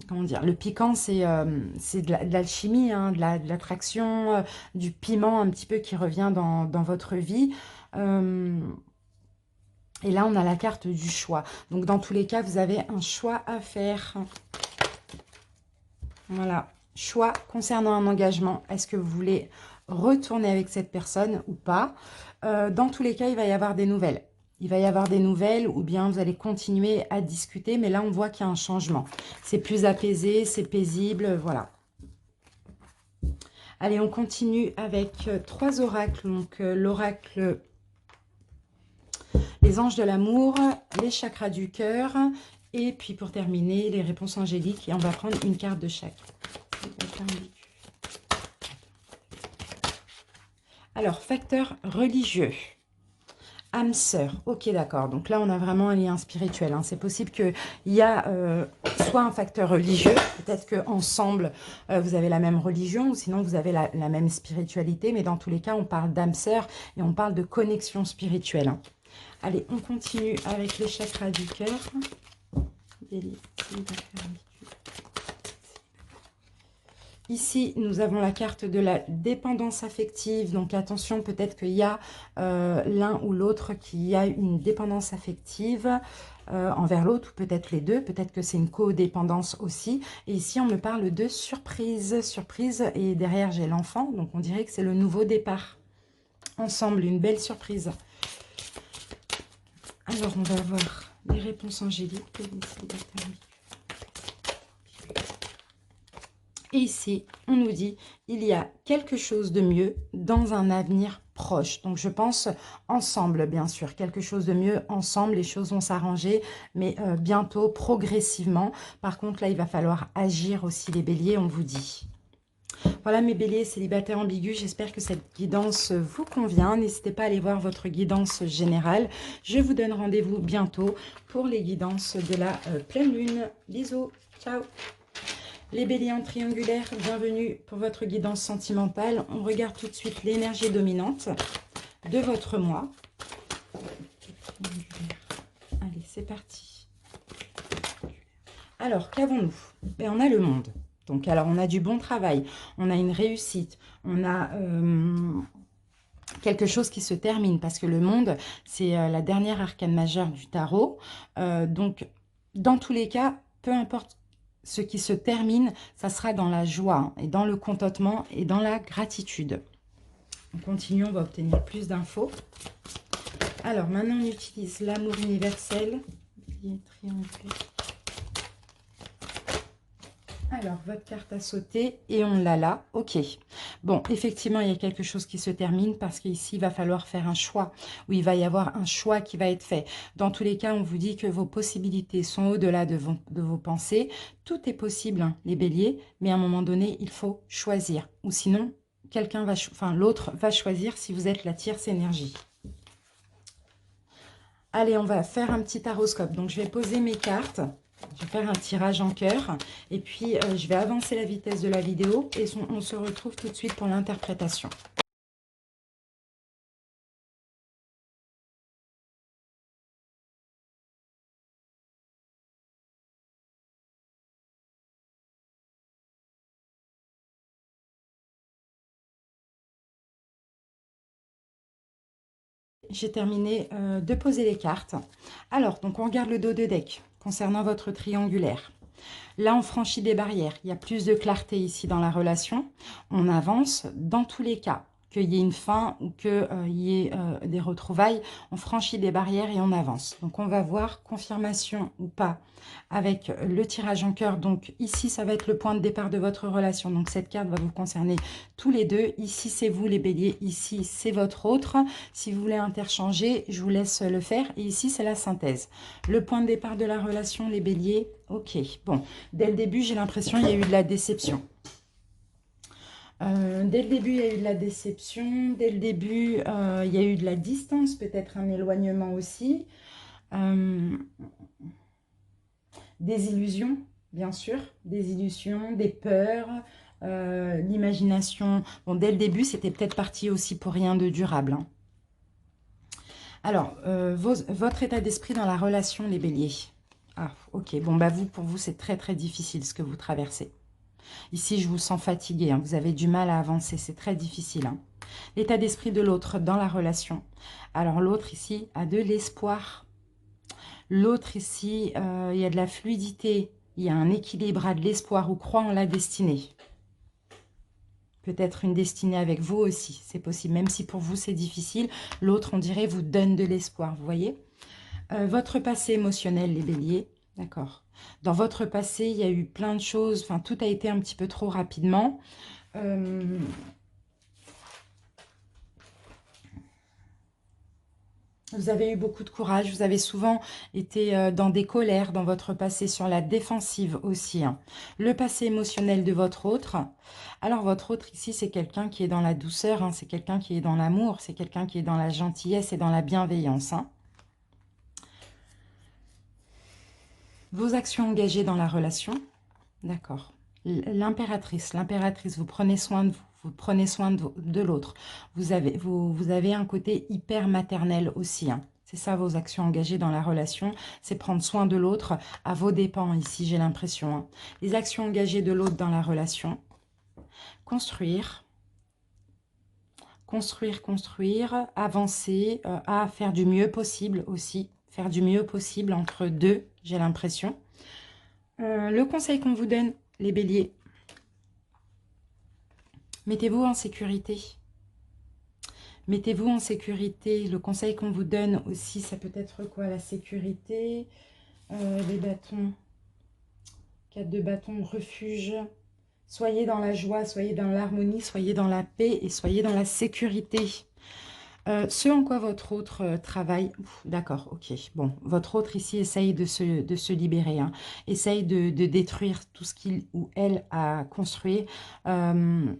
comment dire, le piquant, c'est de l'alchimie, hein, de l'attraction, du piment un petit peu qui revient dans votre vie. Euh, et là, on a la carte du choix. Donc, dans tous les cas, vous avez un choix à faire. Voilà, choix concernant un engagement. Est-ce que vous voulez retourner avec cette personne ou pas? Dans tous les cas, il va y avoir des nouvelles. Il va y avoir des nouvelles ou bien vous allez continuer à discuter. Mais là, on voit qu'il y a un changement. C'est plus apaisé, c'est paisible, voilà. Allez, on continue avec 3 oracles. Donc, l'oracle, les anges de l'amour, les chakras du cœur. Et puis, pour terminer, les réponses angéliques. Et on va prendre une carte de chaque. Alors, facteur religieux. Âme sœur, ok d'accord, donc là on a vraiment un lien spirituel, hein. C'est possible qu'il y a soit un facteur religieux, peut-être qu'ensemble vous avez la même religion, ou sinon vous avez la même spiritualité, mais dans tous les cas on parle d'âme sœur et on parle de connexion spirituelle, hein. Allez, on continue avec les chakras du cœur. Ici, nous avons la carte de la dépendance affective. Donc, attention, peut-être qu'il y a l'un ou l'autre qui a une dépendance affective envers l'autre, ou peut-être les deux. Peut-être que c'est une codépendance aussi. Et ici, on me parle de surprise. Surprise, et derrière, j'ai l'enfant. Donc, on dirait que c'est le nouveau départ. Ensemble, une belle surprise. Alors, on va voir les réponses angéliques. Et ici, on nous dit, il y a quelque chose de mieux dans un avenir proche. Donc, je pense ensemble, bien sûr. Quelque chose de mieux ensemble. Les choses vont s'arranger, mais bientôt, progressivement. Par contre, là, il va falloir agir aussi, les béliers, on vous dit. Voilà mes béliers célibataires ambigus, j'espère que cette guidance vous convient. N'hésitez pas à aller voir votre guidance générale. Je vous donne rendez-vous bientôt pour les guidances de la pleine lune. Bisous, ciao. Les béliers en triangulaire, bienvenue pour votre guidance sentimentale. On regarde tout de suite l'énergie dominante de votre mois. Allez, c'est parti. Alors, qu'avons-nous? Ben, on a le monde. Donc, alors, on a du bon travail, on a une réussite, on a quelque chose qui se termine, parce que le monde, c'est la dernière arcane majeure du tarot. Donc, dans tous les cas, peu importe ce qui se termine, ça sera dans la joie, et dans le contentement et dans la gratitude. On continue, on va obtenir plus d'infos. Alors, maintenant, on utilise l'amour universel. Alors, votre carte a sauté et on l'a là. Ok. Bon, effectivement, il y a quelque chose qui se termine parce qu'ici, il va falloir faire un choix. Ou il va y avoir un choix qui va être fait. Dans tous les cas, on vous dit que vos possibilités sont au-delà de vos pensées. Tout est possible, hein, les béliers. Mais à un moment donné, il faut choisir. Ou sinon, quelqu'un va, enfin, l'autre va choisir si vous êtes la tierce énergie. Allez, on va faire un petit taroscope. Donc, je vais poser mes cartes. Je vais faire un tirage en cœur et puis je vais avancer la vitesse de la vidéo et on se retrouve tout de suite pour l'interprétation. J'ai terminé de poser les cartes. Alors, donc on regarde le dos de deck concernant votre triangulaire. Là, on franchit des barrières. Il y a plus de clarté ici dans la relation. On avance dans tous les cas. Qu'il y ait une fin ou qu'il y ait des retrouvailles, on franchit des barrières et on avance. Donc, on va voir confirmation ou pas avec le tirage en cœur. Donc, ici, ça va être le point de départ de votre relation. Donc, cette carte va vous concerner tous les deux. Ici, c'est vous les béliers. Ici, c'est votre autre. Si vous voulez interchanger, je vous laisse le faire. Et ici, c'est la synthèse. Le point de départ de la relation, les béliers. Ok, bon. Dès le début, j'ai l'impression qu'il y a eu de la déception. Dès le début, il y a eu de la déception. Dès le début, il y a eu de la distance, peut-être un éloignement aussi. Des illusions, bien sûr. Des illusions, des peurs, l'imagination. Bon, dès le début, c'était peut-être parti aussi pour rien de durable, hein. Alors, votre état d'esprit dans la relation, les béliers. Ah, ok. Bon, bah pour vous, c'est très, très difficile ce que vous traversez. Ici, je vous sens fatigué, hein. Vous avez du mal à avancer. C'est très difficile, hein. L'état d'esprit de l'autre dans la relation. Alors, l'autre ici a de l'espoir. L'autre ici, il y a de la fluidité. Il y a un équilibre, a de l'espoir ou croit en la destinée. Peut-être une destinée avec vous aussi, c'est possible. Même si pour vous, c'est difficile, l'autre, on dirait, vous donne de l'espoir, vous voyez. Votre passé émotionnel, les béliers, d'accord. Dans votre passé, il y a eu plein de choses, enfin, tout a été un petit peu trop rapidement. Vous avez eu beaucoup de courage, vous avez souvent été dans des colères dans votre passé, sur la défensive aussi, hein. Le passé émotionnel de votre autre. Alors votre autre ici, c'est quelqu'un qui est dans la douceur, hein, c'est quelqu'un qui est dans l'amour, c'est quelqu'un qui est dans la gentillesse et dans la bienveillance, hein. Vos actions engagées dans la relation, d'accord. L'impératrice, vous prenez soin de vous, vous prenez soin de l'autre. Vous avez un côté hyper maternel aussi, hein. C'est ça vos actions engagées dans la relation, c'est prendre soin de l'autre à vos dépens ici, j'ai l'impression, hein. Les actions engagées de l'autre dans la relation, construire, avancer, à faire du mieux possible aussi, faire du mieux possible entre deux, j'ai l'impression. Le conseil qu'on vous donne, les béliers, mettez-vous en sécurité. Mettez-vous en sécurité. Le conseil qu'on vous donne aussi, ça peut être quoi? La sécurité, les bâtons, 4 de bâtons, refuge. Soyez dans la joie, soyez dans l'harmonie, soyez dans la paix et soyez dans la sécurité. Ce en quoi votre autre travaille, d'accord, ok. Bon, votre autre ici essaye de se libérer, hein. Essaye de détruire tout ce qu'il ou elle a construit. Hmm.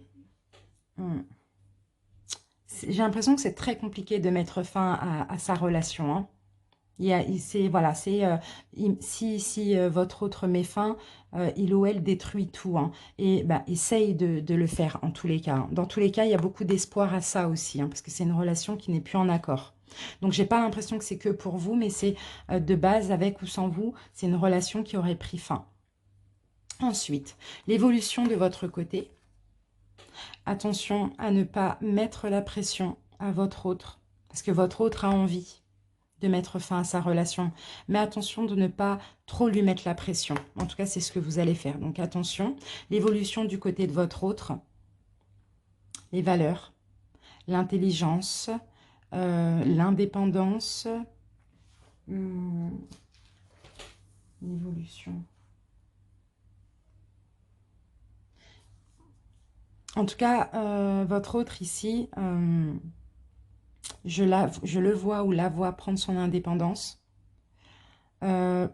J'ai l'impression que c'est très compliqué de mettre fin à sa relation, hein. Voilà, si votre autre met fin, il ou elle détruit tout, hein. Et bah, essaye de le faire en tous les cas, hein. Dans tous les cas, il y a beaucoup d'espoir à ça aussi, hein, parce que c'est une relation qui n'est plus en accord. Donc, j'ai pas l'impression que c'est que pour vous, mais c'est de base, avec ou sans vous, c'est une relation qui aurait pris fin. Ensuite, l'évolution de votre côté. Attention à ne pas mettre la pression à votre autre, parce que votre autre a envie de mettre fin à sa relation. Mais attention de ne pas trop lui mettre la pression. En tout cas, c'est ce que vous allez faire. Donc attention, l'évolution du côté de votre autre, les valeurs, l'intelligence, l'indépendance, l'évolution. En tout cas, votre autre ici, je le vois ou la vois prendre son indépendance. Comment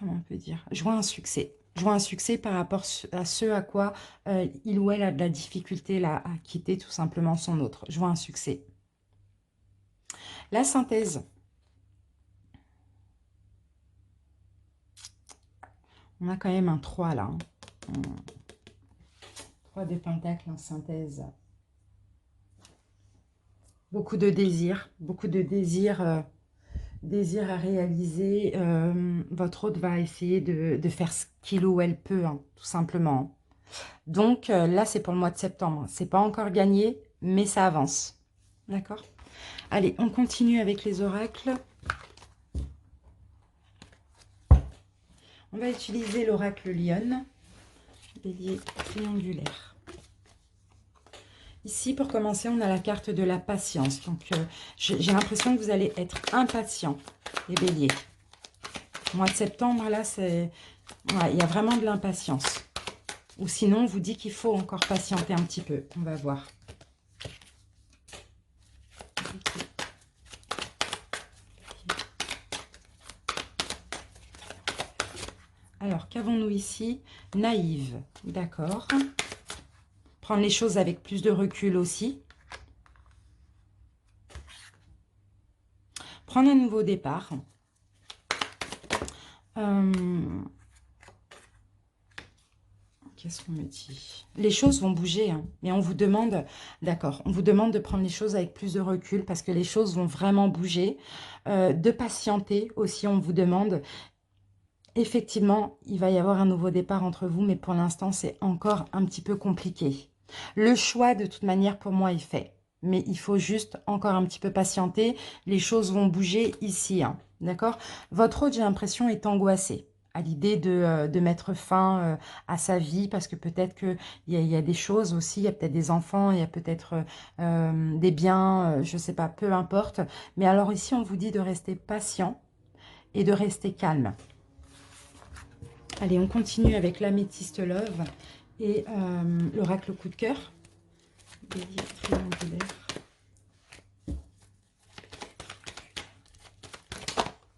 on peut dire? Je vois un succès. Je vois un succès par rapport à ce à quoi il ou elle a de la difficulté là, à quitter tout simplement son autre. Je vois un succès. La synthèse. On a quand même un 3 là, hein. 3 de pentacles en synthèse. Beaucoup de désirs. Beaucoup de désirs. Désir à réaliser. Votre hôte va essayer de faire ce qu'il ou elle peut, hein, tout simplement. Donc là, c'est pour le mois de septembre. C'est pas encore gagné, mais ça avance. D'accord? Allez, on continue avec les oracles. On va utiliser l'oracle Lionne, bélier triangulaire. Ici, pour commencer, on a la carte de la patience. Donc, j'ai l'impression que vous allez être impatient, les béliers. Mois de septembre, là, c'est... Ouais, il y a vraiment de l'impatience. Ou sinon, on vous dit qu'il faut encore patienter un petit peu. On va voir. Alors, qu'avons-nous ici? Naïve, d'accord. Prendre les choses avec plus de recul aussi. Prendre un nouveau départ. qu'est-ce qu'on me dit? Les choses vont bouger, hein, mais on vous demande, d'accord, on vous demande de prendre les choses avec plus de recul parce que les choses vont vraiment bouger. De patienter aussi, on vous demande. Effectivement, il va y avoir un nouveau départ entre vous, mais pour l'instant, c'est encore un petit peu compliqué. Le choix, de toute manière, pour moi, est fait. Mais il faut juste encore un petit peu patienter. Les choses vont bouger ici, hein, d'accord? Votre hôte, j'ai l'impression, est angoissé à l'idée de mettre fin à sa vie, parce que peut-être qu'il y a des choses aussi, il y a peut-être des enfants, il y a peut-être des biens, je ne sais pas, peu importe. Mais alors ici, on vous dit de rester patient et de rester calme. Allez, on continue avec l'améthyste love et l'oracle coup de cœur. Bélier triangulaire.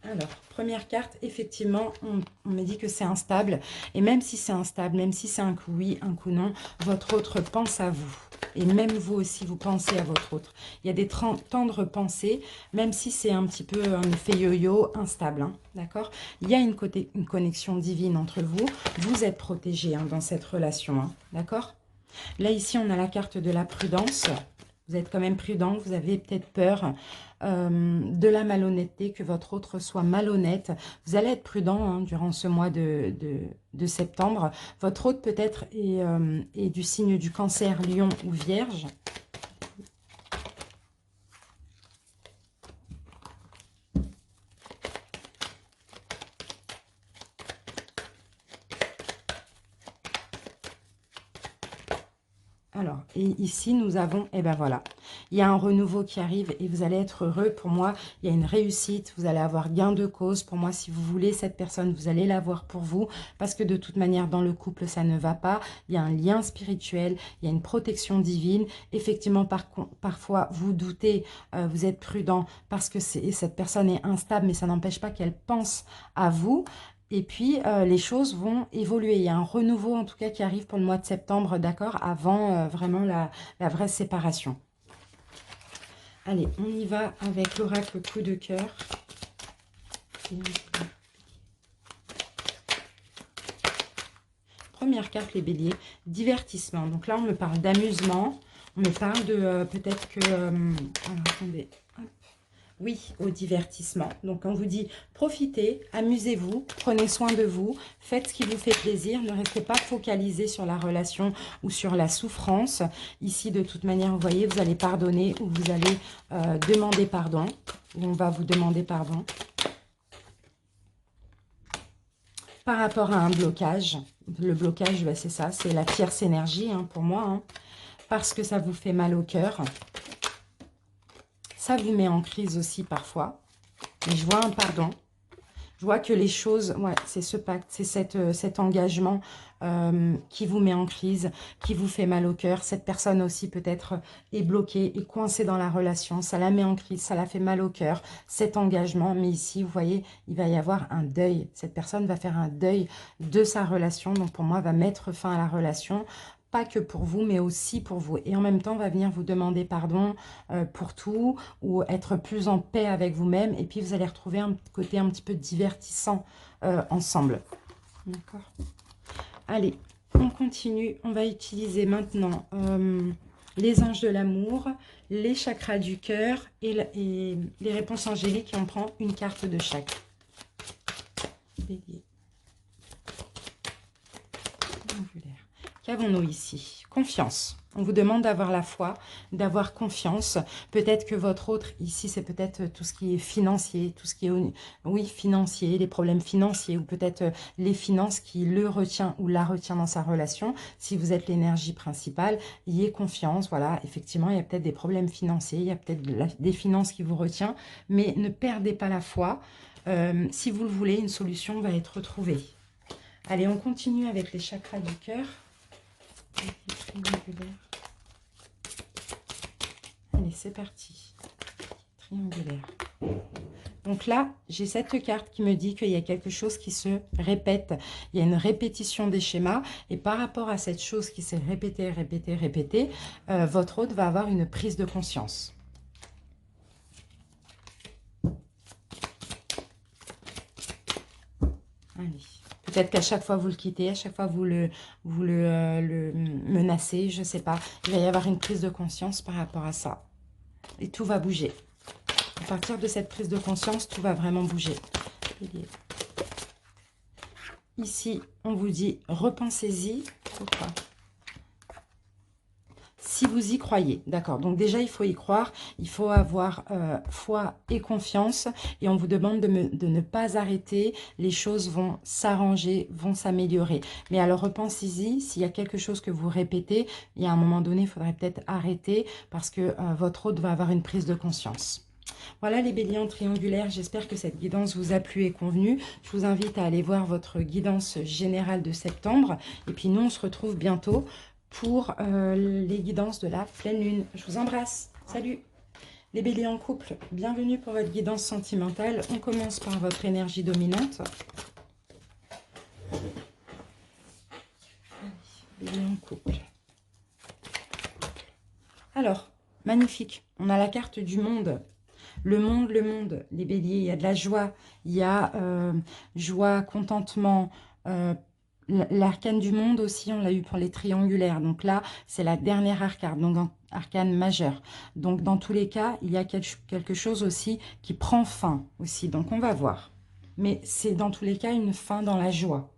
Alors, première carte, effectivement, on me dit que c'est instable. Et même si c'est instable, même si c'est un coup oui, un coup non, votre autre pense à vous. Et même vous aussi, vous pensez à votre autre. Il y a des tendres pensées, même si c'est un petit peu un effet yo-yo instable. Hein, d'accord? Il y a une connexion divine entre vous. Vous êtes protégé dans cette relation. Hein, d'accord? Là, ici, on a la carte de la prudence. Vous êtes quand même prudent, vous avez peut-être peur de la malhonnêteté, que votre autre soit malhonnête. Vous allez être prudent durant ce mois de septembre. Votre autre peut-être est du signe du Cancer, Lion ou Vierge. Alors, et ici, nous avons, et ben voilà, il y a un renouveau qui arrive et vous allez être heureux. Pour moi, il y a une réussite, vous allez avoir gain de cause. Pour moi, si vous voulez cette personne, vous allez l'avoir pour vous, parce que de toute manière, dans le couple, ça ne va pas. Il y a un lien spirituel, il y a une protection divine. Effectivement, parfois, vous doutez, vous êtes prudent, parce que cette personne est instable, mais ça n'empêche pas qu'elle pense à vous. Et puis, les choses vont évoluer. Il y a un renouveau, en tout cas, qui arrive pour le mois de septembre, d'accord, avant vraiment la vraie séparation. Allez, on y va avec l'oracle coup de cœur. Première carte, les béliers, divertissement. Donc là, on me parle d'amusement. On me parle de peut-être que... alors, attendez. Hop. Oui, au divertissement. Donc, on vous dit, profitez, amusez-vous, prenez soin de vous, faites ce qui vous fait plaisir, ne restez pas focalisé sur la relation ou sur la souffrance. Ici, de toute manière, vous voyez, vous allez pardonner ou vous allez demander pardon, ou on va vous demander pardon. Par rapport à un blocage, le blocage, ben, c'est ça, c'est la tierce énergie pour moi, parce que ça vous fait mal au cœur. Ça vous met en crise aussi parfois. Mais je vois un pardon. Je vois que les choses, ouais, c'est ce pacte, c'est cet engagement qui vous met en crise, qui vous fait mal au cœur. Cette personne aussi peut-être est bloquée, est coincée dans la relation. Ça la met en crise, ça la fait mal au cœur, cet engagement. Mais ici, vous voyez, il va y avoir un deuil. Cette personne va faire un deuil de sa relation. Donc pour moi, va mettre fin à la relation. Pas que pour vous, mais aussi pour vous. Et en même temps, va venir vous demander pardon pour tout, ou être plus en paix avec vous-même. Et puis, vous allez retrouver un côté un petit peu divertissant ensemble. D'accord. Allez, on continue. On va utiliser maintenant les anges de l'amour, les chakras du cœur et les réponses angéliques. Et on prend une carte de chaque. Bélier. Qu'avons-nous ici? Confiance. On vous demande d'avoir la foi, d'avoir confiance. Peut-être que votre autre, ici, c'est peut-être tout ce qui est financier, tout ce qui est, oui, financier, les problèmes financiers, ou peut-être les finances qui le retient ou la retient dans sa relation. Si vous êtes l'énergie principale, ayez confiance. Voilà, effectivement, il y a peut-être des problèmes financiers, il y a peut-être des finances qui vous retient, mais ne perdez pas la foi. Si vous le voulez, une solution va être trouvée. Allez, on continue avec les chakras du cœur. Triangulaire. Allez, c'est parti. Triangulaire. Donc là, j'ai cette carte qui me dit qu'il y a quelque chose qui se répète. Il y a une répétition des schémas. Et par rapport à cette chose qui s'est répétée, votre hôte va avoir une prise de conscience. Allez. Peut-être qu'à chaque fois vous le quittez, à chaque fois le menacez, je ne sais pas. Il va y avoir une prise de conscience par rapport à ça. Et tout va bouger. À partir de cette prise de conscience, tout va vraiment bouger. Ici, on vous dit, repensez-y. Pourquoi ? Si vous y croyez, d'accord. Donc déjà, il faut y croire, il faut avoir foi et confiance. Et on vous demande de ne pas arrêter. Les choses vont s'arranger, vont s'améliorer. Mais alors, repensez-y, s'il y a quelque chose que vous répétez, il y a un moment donné, il faudrait peut-être arrêter parce que votre hôte va avoir une prise de conscience. Voilà les béliers en triangulaire, j'espère que cette guidance vous a plu et convenu. Je vous invite à aller voir votre guidance générale de septembre. Et puis nous, on se retrouve bientôt pour les guidances de la pleine lune. Je vous embrasse. Salut les béliers en couple, bienvenue pour votre guidance sentimentale. On commence par votre énergie dominante. Béliers en couple. Alors, magnifique. On a la carte du monde. Le monde, les béliers, il y a de la joie, il y a joie, contentement, l'arcane du monde aussi, on l'a eu pour les triangulaires, donc là, c'est la dernière arcane, donc arcane majeure. Donc dans tous les cas, il y a quelque chose aussi qui prend fin aussi, donc on va voir. Mais c'est dans tous les cas une fin dans la joie.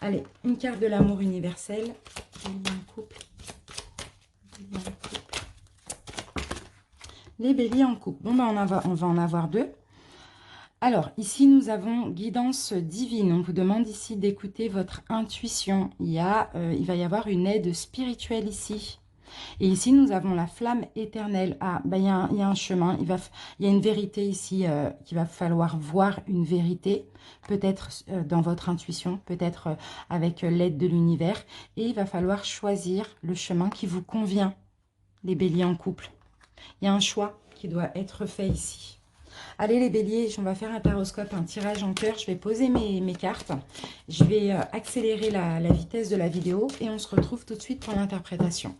Allez, une carte de l'amour universel. Les béliers en couple. Bon, ben on va en avoir deux. Alors, ici, nous avons guidance divine. On vous demande ici d'écouter votre intuition. Il va y avoir une aide spirituelle ici. Et ici, nous avons la flamme éternelle. Ah, ben, il y a un chemin. Il y a une vérité ici qu'il va falloir voir une vérité. Peut-être dans votre intuition, peut-être avec l'aide de l'univers. Et il va falloir choisir le chemin qui vous convient, les béliers en couple. Il y a un choix qui doit être fait ici. Allez les béliers, on va faire un taroscope, un tirage en cœur. Je vais poser mes cartes. Je vais accélérer la vitesse de la vidéo et on se retrouve tout de suite pour l'interprétation.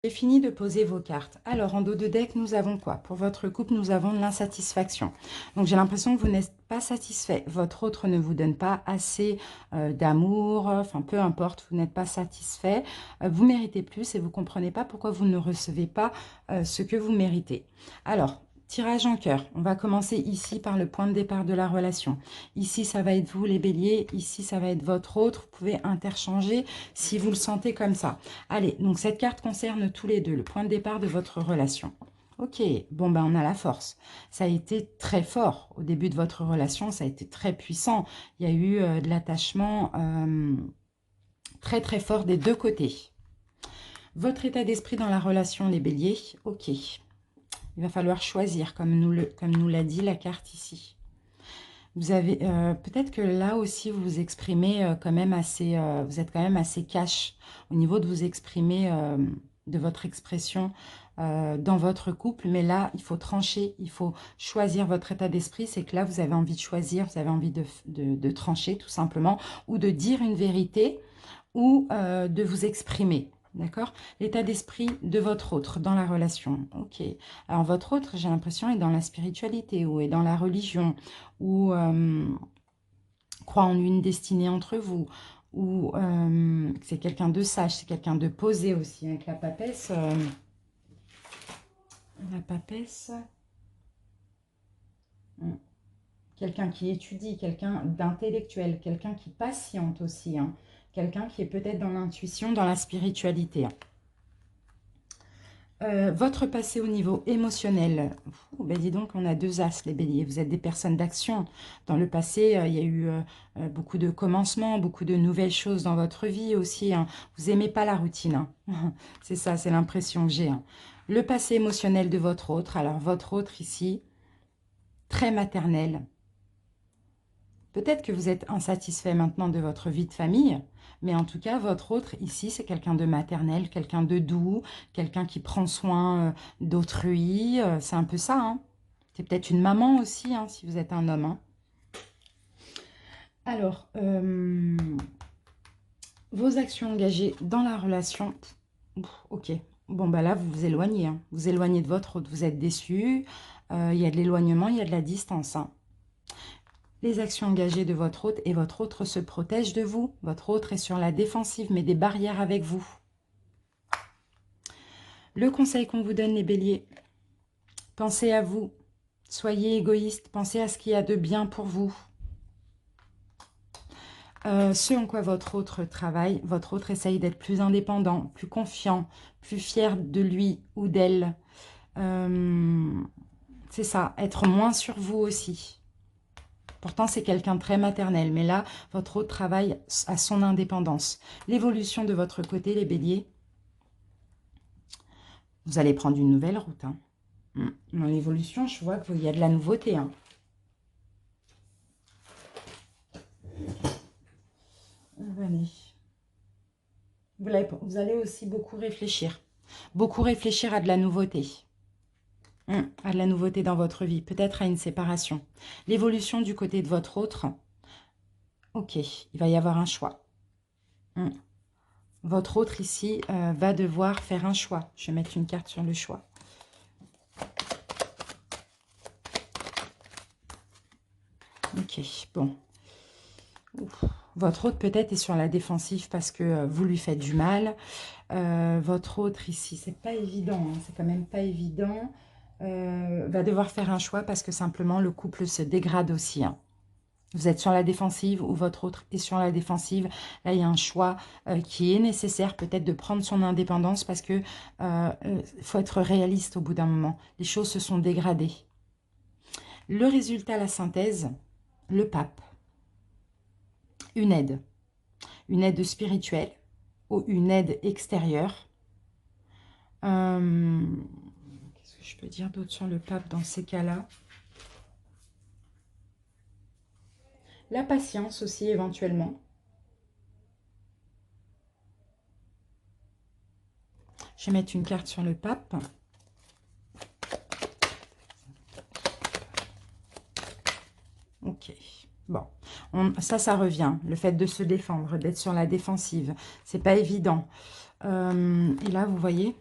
J'ai fini de poser vos cartes. Alors, en dos de deck, nous avons quoi? Pour votre couple, nous avons l'insatisfaction. Donc, j'ai l'impression que vous n'êtes pas satisfait. Votre autre ne vous donne pas assez d'amour. Enfin, peu importe, vous n'êtes pas satisfait. Vous méritez plus et vous ne comprenez pas pourquoi vous ne recevez pas ce que vous méritez. Alors, tirage en cœur. On va commencer ici par le point de départ de la relation. Ici, ça va être vous, les béliers. Ici, ça va être votre autre. Vous pouvez interchanger si vous le sentez comme ça. Allez, donc cette carte concerne tous les deux, le point de départ de votre relation. Ok, bon ben on a la force. Ça a été très fort au début de votre relation, ça a été très puissant. Il y a eu de l'attachement très très fort des deux côtés. Votre état d'esprit dans la relation, les béliers, ok. Il va falloir choisir, comme nous l'a dit la carte ici. Vous avez peut-être que là aussi vous vous exprimez quand même assez, vous êtes quand même assez cash au niveau de vous exprimer, de votre expression dans votre couple. Mais là, il faut trancher, il faut choisir votre état d'esprit. C'est que là, vous avez envie de choisir, vous avez envie de trancher tout simplement, ou de dire une vérité, ou de vous exprimer. D'accord? L'état d'esprit de votre autre dans la relation. Ok. Alors, votre autre, j'ai l'impression, est dans la spiritualité ou est dans la religion ou croit en une destinée entre vous ou c'est quelqu'un de sage, c'est quelqu'un de posé aussi. Avec la papesse, quelqu'un qui étudie, quelqu'un d'intellectuel, quelqu'un qui patiente aussi, hein. Quelqu'un qui est peut-être dans l'intuition, dans la spiritualité. Votre passé au niveau émotionnel. Ben dis donc, on a deux as, les béliers. Vous êtes des personnes d'action. Dans le passé, il y a eu beaucoup de commencements, beaucoup de nouvelles choses dans votre vie aussi, hein. Vous n'aimez pas la routine, hein. C'est ça, c'est l'impression que j'ai, hein. Le passé émotionnel de votre autre. Alors, votre autre ici, très maternel. Peut-être que vous êtes insatisfait maintenant de votre vie de famille, mais en tout cas, votre autre ici, c'est quelqu'un de maternel, quelqu'un de doux, quelqu'un qui prend soin d'autrui. C'est un peu ça, hein. C'est peut-être une maman aussi, hein, si vous êtes un homme, hein. Alors, vos actions engagées dans la relation, ok. Bon, bah là, vous vous éloignez. Hein. Vous éloignez de votre autre, vous êtes déçu. Il y a de l'éloignement, il y a de la distance. Hein. Les actions engagées de votre hôte et votre autre se protège de vous. Votre autre est sur la défensive, met des barrières avec vous. Le conseil qu'on vous donne, les béliers, pensez à vous. Soyez égoïste, pensez à ce qu'il y a de bien pour vous. Ce en quoi votre autre travaille, votre autre essaye d'être plus indépendant, plus confiant, plus fier de lui ou d'elle. C'est ça, être moins sur vous aussi. Pourtant, c'est quelqu'un de très maternel, mais là, votre autre travaille à son indépendance. L'évolution de votre côté, les béliers, vous allez prendre une nouvelle route. Hein. Dans l'évolution, je vois qu'il y a de la nouveauté. Hein. Vous allez aussi beaucoup réfléchir. Beaucoup réfléchir à de la nouveauté. À de la nouveauté dans votre vie. Peut-être à une séparation. L'évolution du côté de votre autre. Ok, il va y avoir un choix. Votre autre ici va devoir faire un choix. Je vais mettre une carte sur le choix. Ok, bon. Ouf. Votre autre peut-être est sur la défensive parce que vous lui faites du mal. Votre autre ici, c'est pas évident, hein, c'est quand même pas évident. Va devoir faire un choix parce que simplement le couple se dégrade aussi. Hein. Vous êtes sur la défensive ou votre autre est sur la défensive. Là, il y a un choix qui est nécessaire, peut-être de prendre son indépendance parce que faut être réaliste au bout d'un moment. Les choses se sont dégradées. Le résultat, la synthèse, le pape. Une aide spirituelle ou une aide extérieure. Qu'est-ce que je peux dire d'autre sur le pape dans ces cas-là? La patience aussi éventuellement. Je vais mettre une carte sur le pape. Ok, bon, ça revient. Le fait de se défendre, d'être sur la défensive, c'est pas évident. Et là, vous voyez,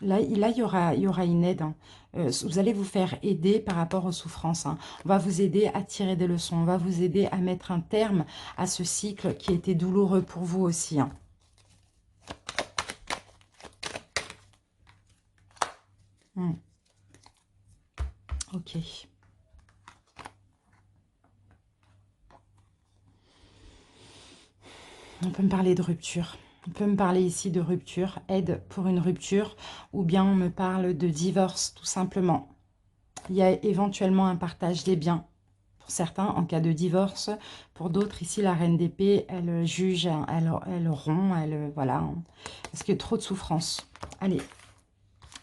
là il y aura une aide. Hein. Vous allez vous faire aider par rapport aux souffrances. Hein. On va vous aider à tirer des leçons. On va vous aider à mettre un terme à ce cycle qui était douloureux pour vous aussi. Hein. Ok. On peut me parler de rupture. On peut me parler ici de rupture, aide pour une rupture, ou bien on me parle de divorce, tout simplement. Il y a éventuellement un partage des biens. Pour certains, en cas de divorce. Pour d'autres, ici, la reine d'épée, elle juge, elle rompt, voilà. Parce qu'il y a trop de souffrance. Allez,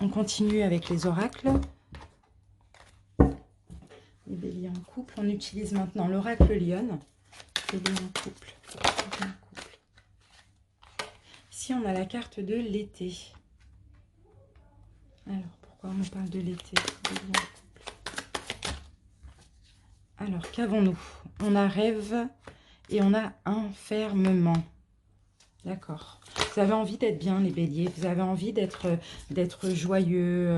on continue avec les oracles. Les béliers en couple. On utilise maintenant l'oracle Lionne. Bélier en couple. Ici, on a la carte de l'été. Alors, pourquoi on me parle de l'été? Alors, qu'avons-nous? On a rêve et on a enfermement. D'accord. Vous avez envie d'être bien, les béliers. Vous avez envie d'être joyeux.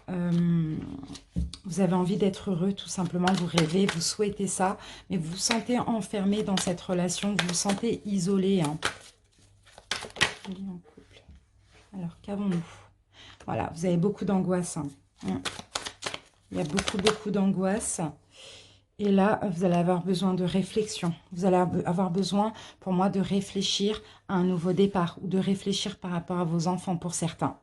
Vous avez envie d'être heureux, tout simplement. Vous rêvez, vous souhaitez ça. Mais vous vous sentez enfermé dans cette relation. Vous vous sentez isolé. Hein. Alors, qu'avons-nous? Voilà, vous avez beaucoup d'angoisse. Hein. Il y a beaucoup d'angoisse. Et là, vous allez avoir besoin de réflexion. Vous allez avoir besoin, pour moi, de réfléchir à un nouveau départ ou de réfléchir par rapport à vos enfants pour certains.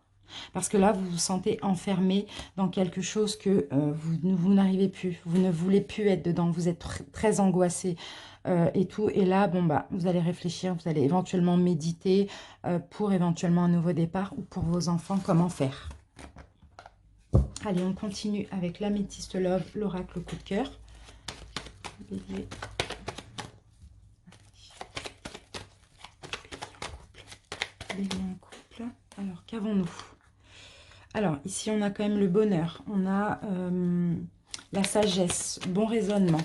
Parce que là, vous vous sentez enfermé dans quelque chose que vous n'arrivez plus. Vous ne voulez plus être dedans. Vous êtes très angoissé et tout. Et là, bon, bah, vous allez réfléchir. Vous allez éventuellement méditer pour éventuellement un nouveau départ ou pour vos enfants, comment faire. Allez, on continue avec l'améthyste love, l'oracle coup de cœur. Bélier. Bélier en couple. Alors, qu'avons-nous? Alors, ici, on a quand même le bonheur. On a la sagesse, bon raisonnement.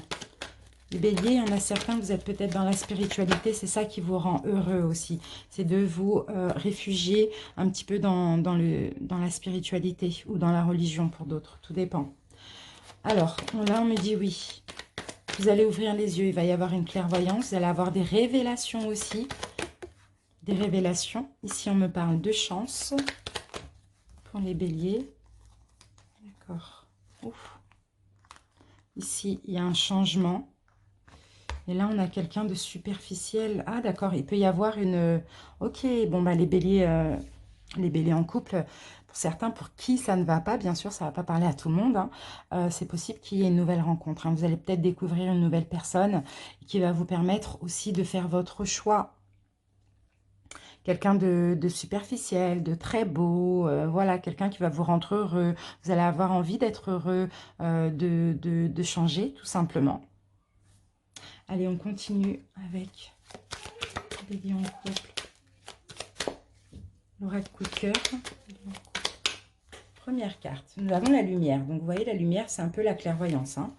Les béliers, il y en a certains, vous êtes peut-être dans la spiritualité, c'est ça qui vous rend heureux aussi. C'est de vous réfugier un petit peu dans la spiritualité ou dans la religion pour d'autres, tout dépend. Alors, là on me dit oui, vous allez ouvrir les yeux, il va y avoir une clairvoyance, vous allez avoir des révélations aussi. Des révélations. Ici on me parle de chance pour les béliers. D'accord. Ouf. Ici il y a un changement. Et là, on a quelqu'un de superficiel. Ah, d'accord, il peut y avoir une... Ok, bon, bah, les béliers en couple, pour certains, pour qui ça ne va pas, bien sûr, ça ne va pas parler à tout le monde, hein, c'est possible qu'il y ait une nouvelle rencontre, hein. Vous allez peut-être découvrir une nouvelle personne qui va vous permettre aussi de faire votre choix. Quelqu'un de superficiel, de très beau, voilà, quelqu'un qui va vous rendre heureux. Vous allez avoir envie d'être heureux, de changer, tout simplement. Allez, on continue avec Bélier en couple. L'oracle coup de cœur. Première carte. Nous avons la lumière. Donc, vous voyez, la lumière, c'est un peu la clairvoyance, hein.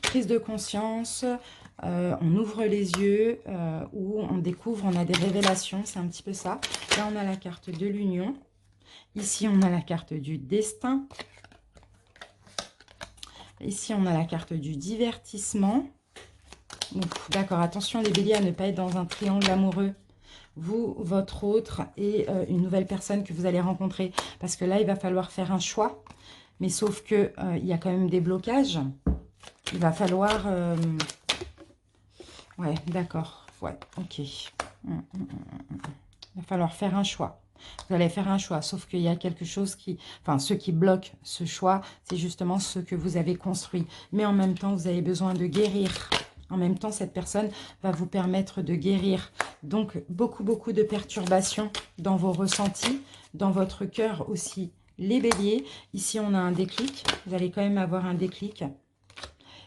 Prise de conscience, on ouvre les yeux, ou on découvre, on a des révélations, c'est un petit peu ça. Là, on a la carte de l'union. Ici, on a la carte du destin. Ici, on a la carte du divertissement. D'accord, attention les béliers à ne pas être dans un triangle amoureux. Vous, votre autre et une nouvelle personne que vous allez rencontrer. Parce que là, il va falloir faire un choix. Mais sauf que il y a quand même des blocages. Il va falloir... Ouais, d'accord. Ouais, ok. Il va falloir faire un choix. Vous allez faire un choix, sauf qu'il y a quelque chose qui... Enfin, ce qui bloque ce choix, c'est justement ce que vous avez construit. Mais en même temps, vous avez besoin de guérir. En même temps, cette personne va vous permettre de guérir. Donc, beaucoup de perturbations dans vos ressentis, dans votre cœur aussi. Les béliers, ici, on a un déclic. Vous allez quand même avoir un déclic.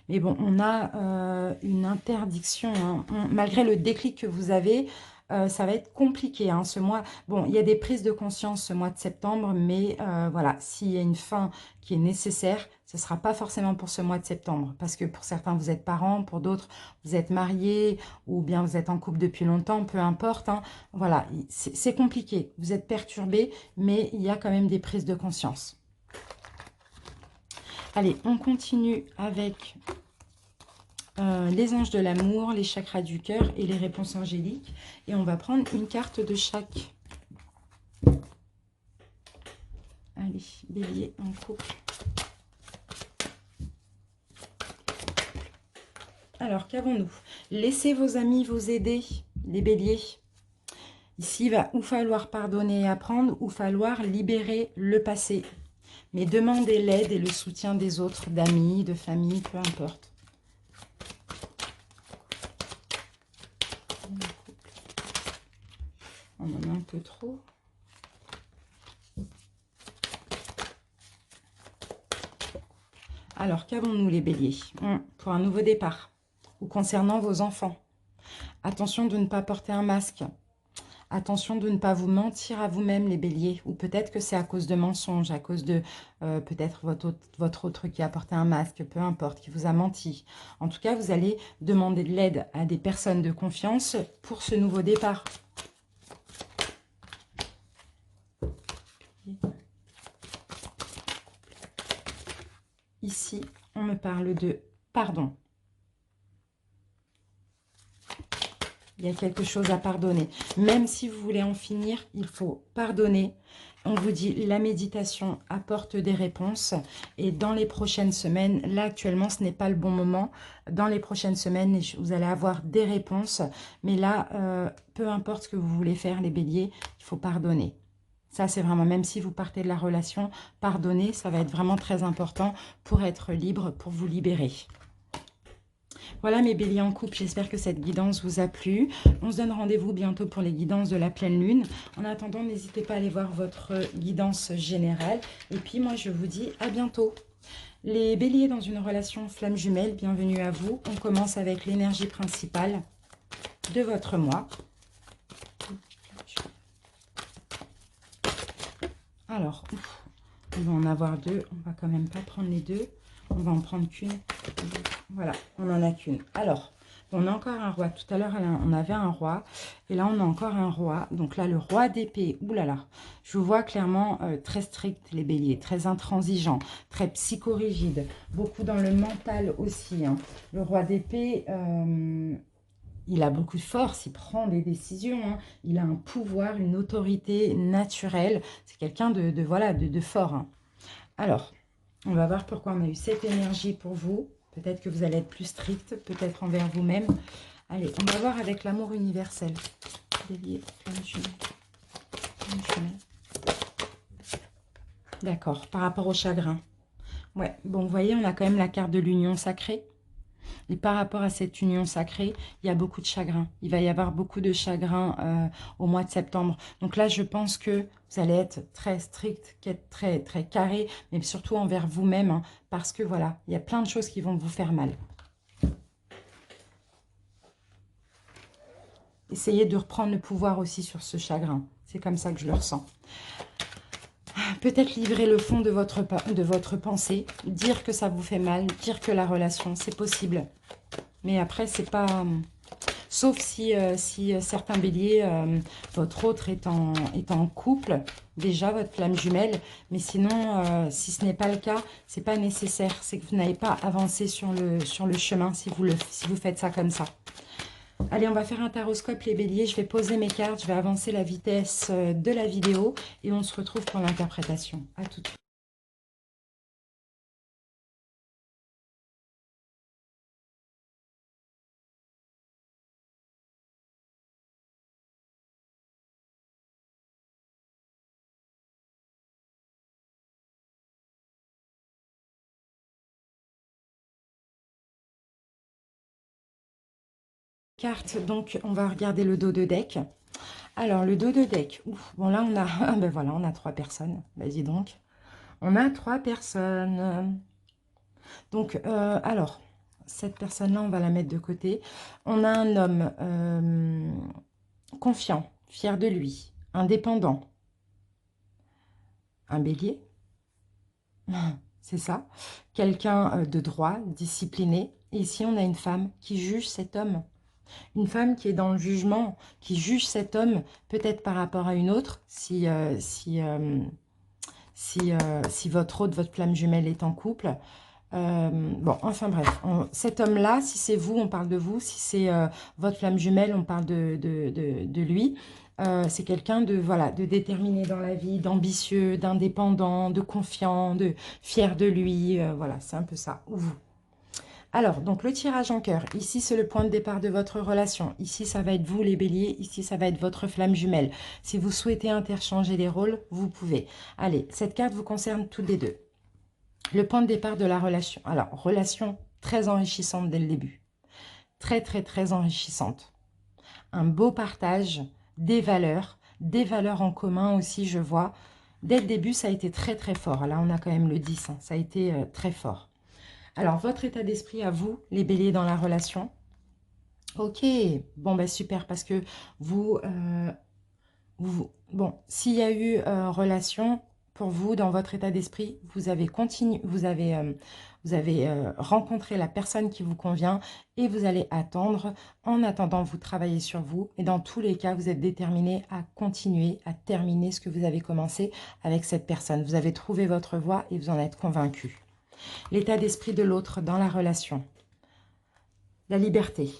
Mais bon, on a une interdiction, hein. Malgré le déclic que vous avez, ça va être compliqué, hein, ce mois. Bon, il y a des prises de conscience ce mois de septembre, mais voilà, s'il y a une fin qui est nécessaire, ce ne sera pas forcément pour ce mois de septembre. Parce que pour certains, vous êtes parents, pour d'autres, vous êtes mariés, ou bien vous êtes en couple depuis longtemps, peu importe, hein. Voilà, c'est compliqué. Vous êtes perturbés, mais il y a quand même des prises de conscience. Allez, on continue avec les anges de l'amour, les chakras du cœur et les réponses angéliques. Et on va prendre une carte de chaque. Allez, bélier en couple. Alors, qu'avons-nous? Laissez vos amis vous aider, les béliers. Ici, il va ou falloir pardonner et apprendre, ou falloir libérer le passé. Mais demandez l'aide et le soutien des autres, d'amis, de famille, peu importe. On en a un peu trop. Alors, qu'avons-nous les béliers? Pour un nouveau départ, ou concernant vos enfants. Attention de ne pas porter un masque. Attention de ne pas vous mentir à vous-même les béliers. Ou peut-être que c'est à cause de mensonges, à cause de peut-être votre autre qui a porté un masque, peu importe, qui vous a menti. En tout cas, vous allez demander de l'aide à des personnes de confiance pour ce nouveau départ. Ici, on me parle de pardon. Il y a quelque chose à pardonner. Même si vous voulez en finir, il faut pardonner. On vous dit, la méditation apporte des réponses. Et dans les prochaines semaines, là actuellement, ce n'est pas le bon moment. Dans les prochaines semaines, vous allez avoir des réponses. Mais là, peu importe ce que vous voulez faire, les béliers, il faut pardonner. Ça, c'est vraiment, même si vous partez de la relation, pardonner, ça va être vraiment très important pour être libre, pour vous libérer. Voilà mes béliers en couple, j'espère que cette guidance vous a plu. On se donne rendez-vous bientôt pour les guidances de la pleine lune. En attendant, n'hésitez pas à aller voir votre guidance générale. Et puis moi, je vous dis à bientôt. Les béliers dans une relation flamme jumelle, bienvenue à vous. On commence avec l'énergie principale de votre mois. Alors, on va en avoir deux. On va quand même pas prendre les deux. On va en prendre qu'une. Voilà, on n'en a qu'une. Alors, on a encore un roi. Tout à l'heure, on avait un roi. Et là, on a encore un roi. Donc là, le roi d'épée. Ouh là là. Je vous vois clairement très strict, les béliers. Très intransigeant. Très psychorigide. Beaucoup dans le mental aussi. Hein. Le roi d'épée, il a beaucoup de force. Il prend des décisions. Hein. Il a un pouvoir, une autorité naturelle. C'est quelqu'un voilà, de fort. Hein. Alors, on va voir pourquoi on a eu cette énergie pour vous. Peut-être que vous allez être plus strict, peut-être envers vous-même. Allez, on va voir avec l'amour universel. Bélier, flamme jumelle. D'accord, par rapport au chagrin. Ouais, bon, vous voyez, on a quand même la carte de l'union sacrée. Et par rapport à cette union sacrée, il y a beaucoup de chagrin. Il va y avoir beaucoup de chagrin au mois de septembre. Donc là, je pense que vous allez être très strict, très, très carré, mais surtout envers vous-même, hein, parce que voilà, il y a plein de choses qui vont vous faire mal. Essayez de reprendre le pouvoir aussi sur ce chagrin. C'est comme ça que je le ressens. Peut-être livrer le fond de votre pensée, dire que ça vous fait mal, dire que la relation, c'est possible. Mais après, c'est pas... Sauf si certains béliers, votre autre est en couple, déjà votre flamme jumelle. Mais sinon, si ce n'est pas le cas, c'est pas nécessaire. C'est que vous n'avez pas avancé sur le chemin si vous faites ça comme ça. Allez, on va faire un taroscope les béliers. Je vais poser mes cartes, je vais avancer la vitesse de la vidéo et on se retrouve pour l'interprétation. À tout de suite. Cartes, donc on va regarder le dos de deck. Alors, le dos de deck. Ouf, bon, là, on a... Ah, ben voilà, on a 3 personnes. Vas-y donc. On a 3 personnes. Donc, alors, cette personne-là, on va la mettre de côté. On a un homme confiant, fier de lui, indépendant. Un bélier, c'est ça. Quelqu'un de droit, discipliné. Et ici, on a une femme qui juge cet homme. Une femme qui est dans le jugement, qui juge cet homme, peut-être par rapport à une autre, si votre autre, votre flamme jumelle est en couple. Bon, enfin bref, cet homme-là, si c'est vous, on parle de vous. Si c'est votre flamme jumelle, on parle de lui. C'est quelqu'un voilà, de déterminé dans la vie, d'ambitieux, d'indépendant, de confiant, de fier de lui. Voilà, c'est un peu ça. Ou vous. Alors, donc le tirage en cœur, ici c'est le point de départ de votre relation. Ici, ça va être vous les béliers, ici ça va être votre flamme jumelle. Si vous souhaitez interchanger les rôles, vous pouvez. Allez, cette carte vous concerne toutes les deux. Le point de départ de la relation. Alors, relation très enrichissante dès le début. Très, très, très enrichissante. Un beau partage, des valeurs en commun aussi, je vois. Dès le début, ça a été très, très fort. Là, on a quand même le 10, hein. Ça a été très fort. Alors, votre état d'esprit à vous, les béliers dans la relation. Ok, bon, ben super, parce que bon, s'il y a eu relation, pour vous, dans votre état d'esprit, vous avez rencontré la personne qui vous convient et vous allez attendre. En attendant, vous travaillez sur vous. Et dans tous les cas, vous êtes déterminé à continuer, à terminer ce que vous avez commencé avec cette personne. Vous avez trouvé votre voie et vous en êtes convaincu. L'état d'esprit de l'autre dans la relation. La liberté.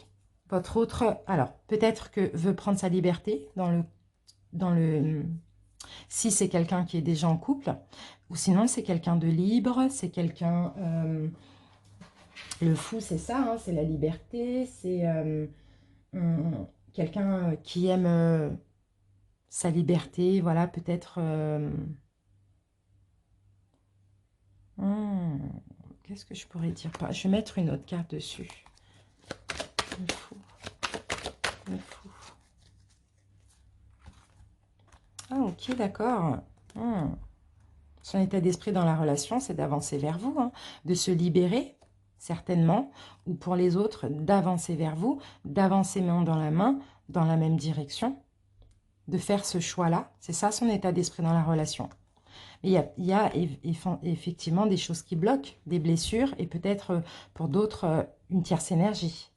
Votre autre, alors, peut-être que veut prendre sa liberté si c'est quelqu'un qui est déjà en couple, ou sinon c'est quelqu'un de libre, c'est quelqu'un... le fou, c'est ça, hein, c'est la liberté, c'est quelqu'un qui aime sa liberté, voilà, peut-être... qu'est-ce que je pourrais dire? Je vais mettre une autre carte dessus. Le fou. Le fou. Ah, ok, d'accord. Son état d'esprit dans la relation, c'est d'avancer vers vous, hein, de se libérer, certainement, ou pour les autres, d'avancer vers vous, d'avancer main dans la main, dans la même direction, de faire ce choix-là. C'est ça son état d'esprit dans la relation. Effectivement des choses qui bloquent, des blessures et peut-être pour d'autres une tierce énergie.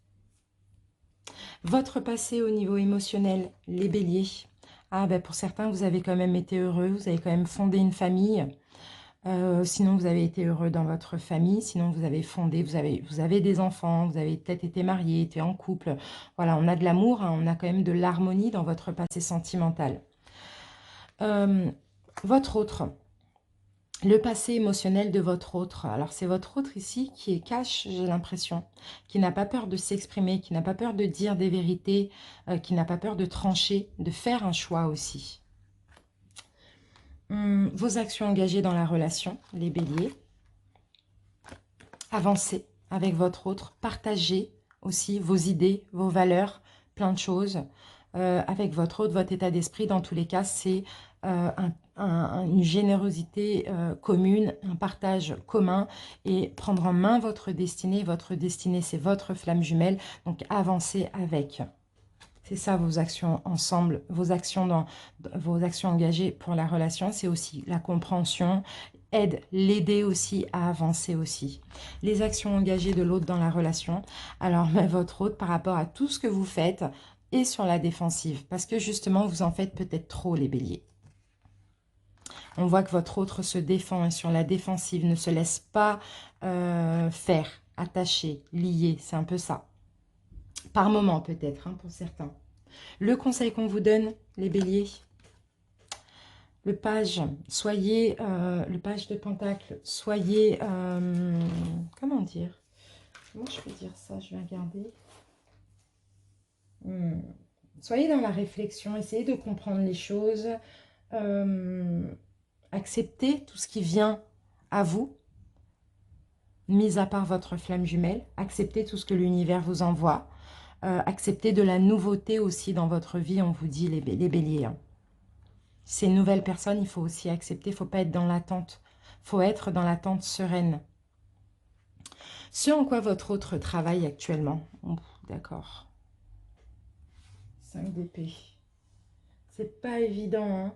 Votre passé au niveau émotionnel, les béliers. Ah, ben pour certains, vous avez quand même été heureux, vous avez quand même fondé une famille. Sinon, vous avez été heureux dans votre famille. Sinon, vous avez fondé, vous avez des enfants, vous avez peut-être été marié, été en couple. Voilà, on a de l'amour, hein, on a quand même de l'harmonie dans votre passé sentimental. Votre autre, le passé émotionnel de votre autre. Alors, c'est votre autre ici qui est cash, j'ai l'impression, qui n'a pas peur de s'exprimer, qui n'a pas peur de dire des vérités, qui n'a pas peur de trancher, de faire un choix aussi. Vos actions engagées dans la relation, les béliers. Avancez avec votre autre, partagez aussi vos idées, vos valeurs, plein de choses. Avec votre autre, votre état d'esprit, dans tous les cas, c'est une générosité commune, un partage commun et prendre en main votre destinée. Votre destinée, c'est votre flamme jumelle, donc avancez avec. C'est ça vos actions ensemble, vos actions engagées pour la relation, c'est aussi la compréhension, l'aider aussi à avancer aussi. Les actions engagées de l'autre dans la relation, alors mais votre autre par rapport à tout ce que vous faites est sur la défensive parce que justement vous en faites peut-être trop les béliers. On voit que votre autre se défend et sur la défensive, ne se laisse pas faire, attacher, lier, c'est un peu ça. Par moment peut-être, hein, pour certains. Le conseil qu'on vous donne, les béliers, le page de Pentacle, soyez, comment dire, comment je peux dire ça, je vais regarder. Soyez dans la réflexion, essayez de comprendre les choses, acceptez tout ce qui vient à vous, mis à part votre flamme jumelle, acceptez tout ce que l'univers vous envoie, acceptez de la nouveauté aussi dans votre vie, on vous dit les béliers, hein. Ces nouvelles personnes, il faut aussi accepter, il ne faut pas être dans l'attente. Il faut être dans l'attente sereine. Ce en quoi votre autre travaille actuellement. D'accord. 5 d'épée. C'est pas évident, hein.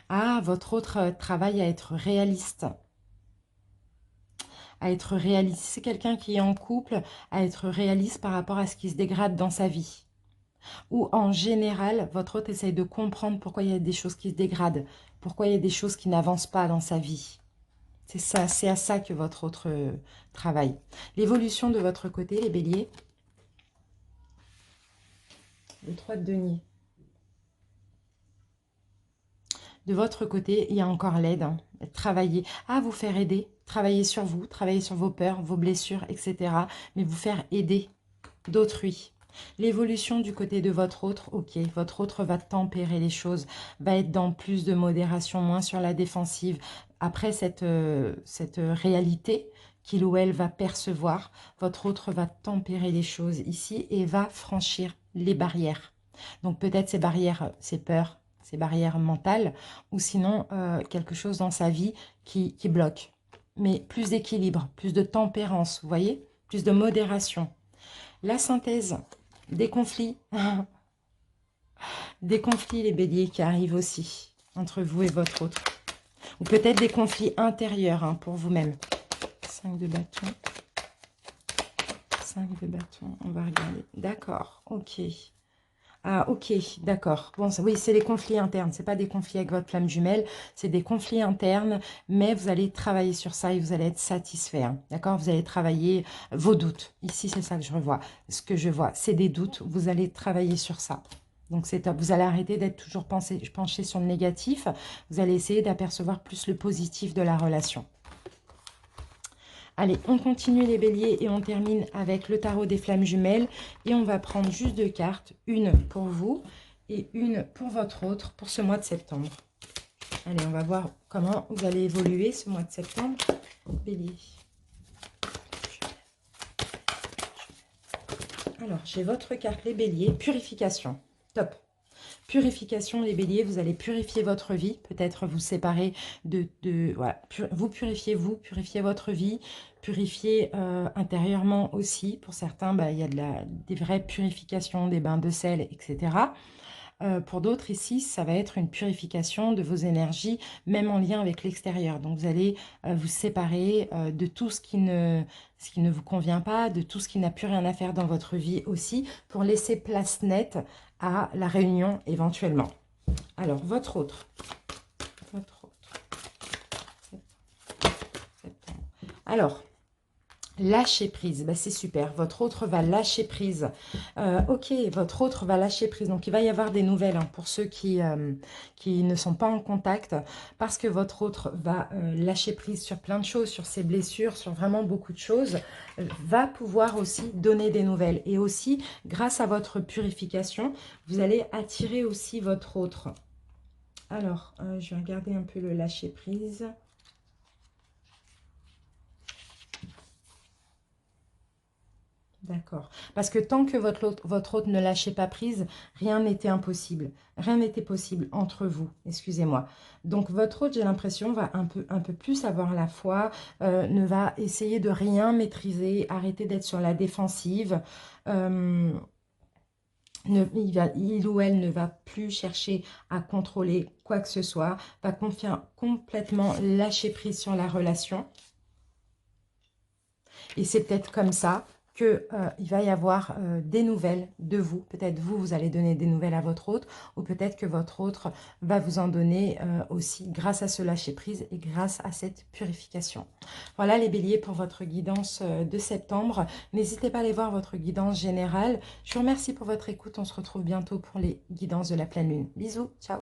Ah, votre autre travaille à être réaliste. À être réaliste. C'est quelqu'un qui est en couple, à être réaliste par rapport à ce qui se dégrade dans sa vie. Ou en général, votre autre essaye de comprendre pourquoi il y a des choses qui se dégradent, pourquoi il y a des choses qui n'avancent pas dans sa vie. C'est ça, c'est à ça que votre autre travaille. L'évolution de votre côté, les béliers. Le 3 de denier. De votre côté, il y a encore l'aide. Hein. Travailler, vous faire aider, travailler sur vous, travailler sur vos peurs, vos blessures, etc. Mais vous faire aider d'autrui. L'évolution du côté de votre autre, ok, votre autre va tempérer les choses, va être dans plus de modération, moins sur la défensive. Après cette réalité qu'il ou elle va percevoir, votre autre va tempérer les choses ici et va franchir les barrières. Donc peut-être ces barrières, ces peurs, ces barrières mentales, ou sinon quelque chose dans sa vie qui bloque. Mais plus d'équilibre, plus de tempérance, vous voyez, plus de modération. La synthèse des conflits, les béliers qui arrivent aussi entre vous et votre autre. Ou peut-être des conflits intérieurs hein, pour vous-même. 5 de bâton. 5 de bâton, on va regarder. D'accord, ok. Ah, ok, d'accord. Bon, oui, c'est les conflits internes. Ce n'est pas des conflits avec votre flamme jumelle, c'est des conflits internes, mais vous allez travailler sur ça et vous allez être satisfait. Hein, d'accord? Vous allez travailler vos doutes. Ici, c'est ça que je revois. Ce que je vois, c'est des doutes. Vous allez travailler sur ça. Donc, c'est top. Vous allez arrêter d'être toujours penché sur le négatif. Vous allez essayer d'apercevoir plus le positif de la relation. Allez, on continue les béliers et on termine avec le tarot des flammes jumelles. Et on va prendre juste 2 cartes, une pour vous et une pour votre autre pour ce mois de septembre. Allez, on va voir comment vous allez évoluer ce mois de septembre. Bélier. Alors, j'ai votre carte, les béliers. Purification. Top. Purification, les béliers, vous allez purifier votre vie, peut-être vous séparer voilà, vous, purifiez votre vie, purifier intérieurement aussi. Pour certains, il y a des vraies purifications, des bains de sel, etc. Pour d'autres ici, ça va être une purification de vos énergies, même en lien avec l'extérieur. Donc vous allez vous séparer de tout ce qui ne vous convient pas, de tout ce qui n'a plus rien à faire dans votre vie aussi, pour laisser place nette à la réunion éventuellement. Alors, votre autre. Alors, lâcher prise, bah, c'est super. Votre autre va lâcher prise. Ok, votre autre va lâcher prise. Donc, il va y avoir des nouvelles hein, pour ceux qui ne sont pas en contact, parce que votre autre va lâcher prise sur plein de choses, sur ses blessures, sur vraiment beaucoup de choses, va pouvoir aussi donner des nouvelles. Et aussi, grâce à votre purification, vous allez attirer aussi votre autre. Alors, je vais regarder un peu le lâcher prise. D'accord. Parce que tant que votre hôte ne lâchait pas prise, rien n'était impossible. Rien n'était possible entre vous, excusez-moi. Donc votre hôte, j'ai l'impression, va un peu plus avoir la foi, ne va essayer de rien maîtriser, arrêter d'être sur la défensive. Il ou elle ne va plus chercher à contrôler quoi que ce soit, va complètement lâcher prise sur la relation. Et c'est peut-être comme ça qu'il va y avoir des nouvelles de vous. Peut-être vous, vous allez donner des nouvelles à votre autre, ou peut-être que votre autre va vous en donner aussi grâce à ce lâcher-prise et grâce à cette purification. Voilà les béliers pour votre guidance de septembre. N'hésitez pas à aller voir votre guidance générale. Je vous remercie pour votre écoute. On se retrouve bientôt pour les guidances de la pleine lune. Bisous, ciao.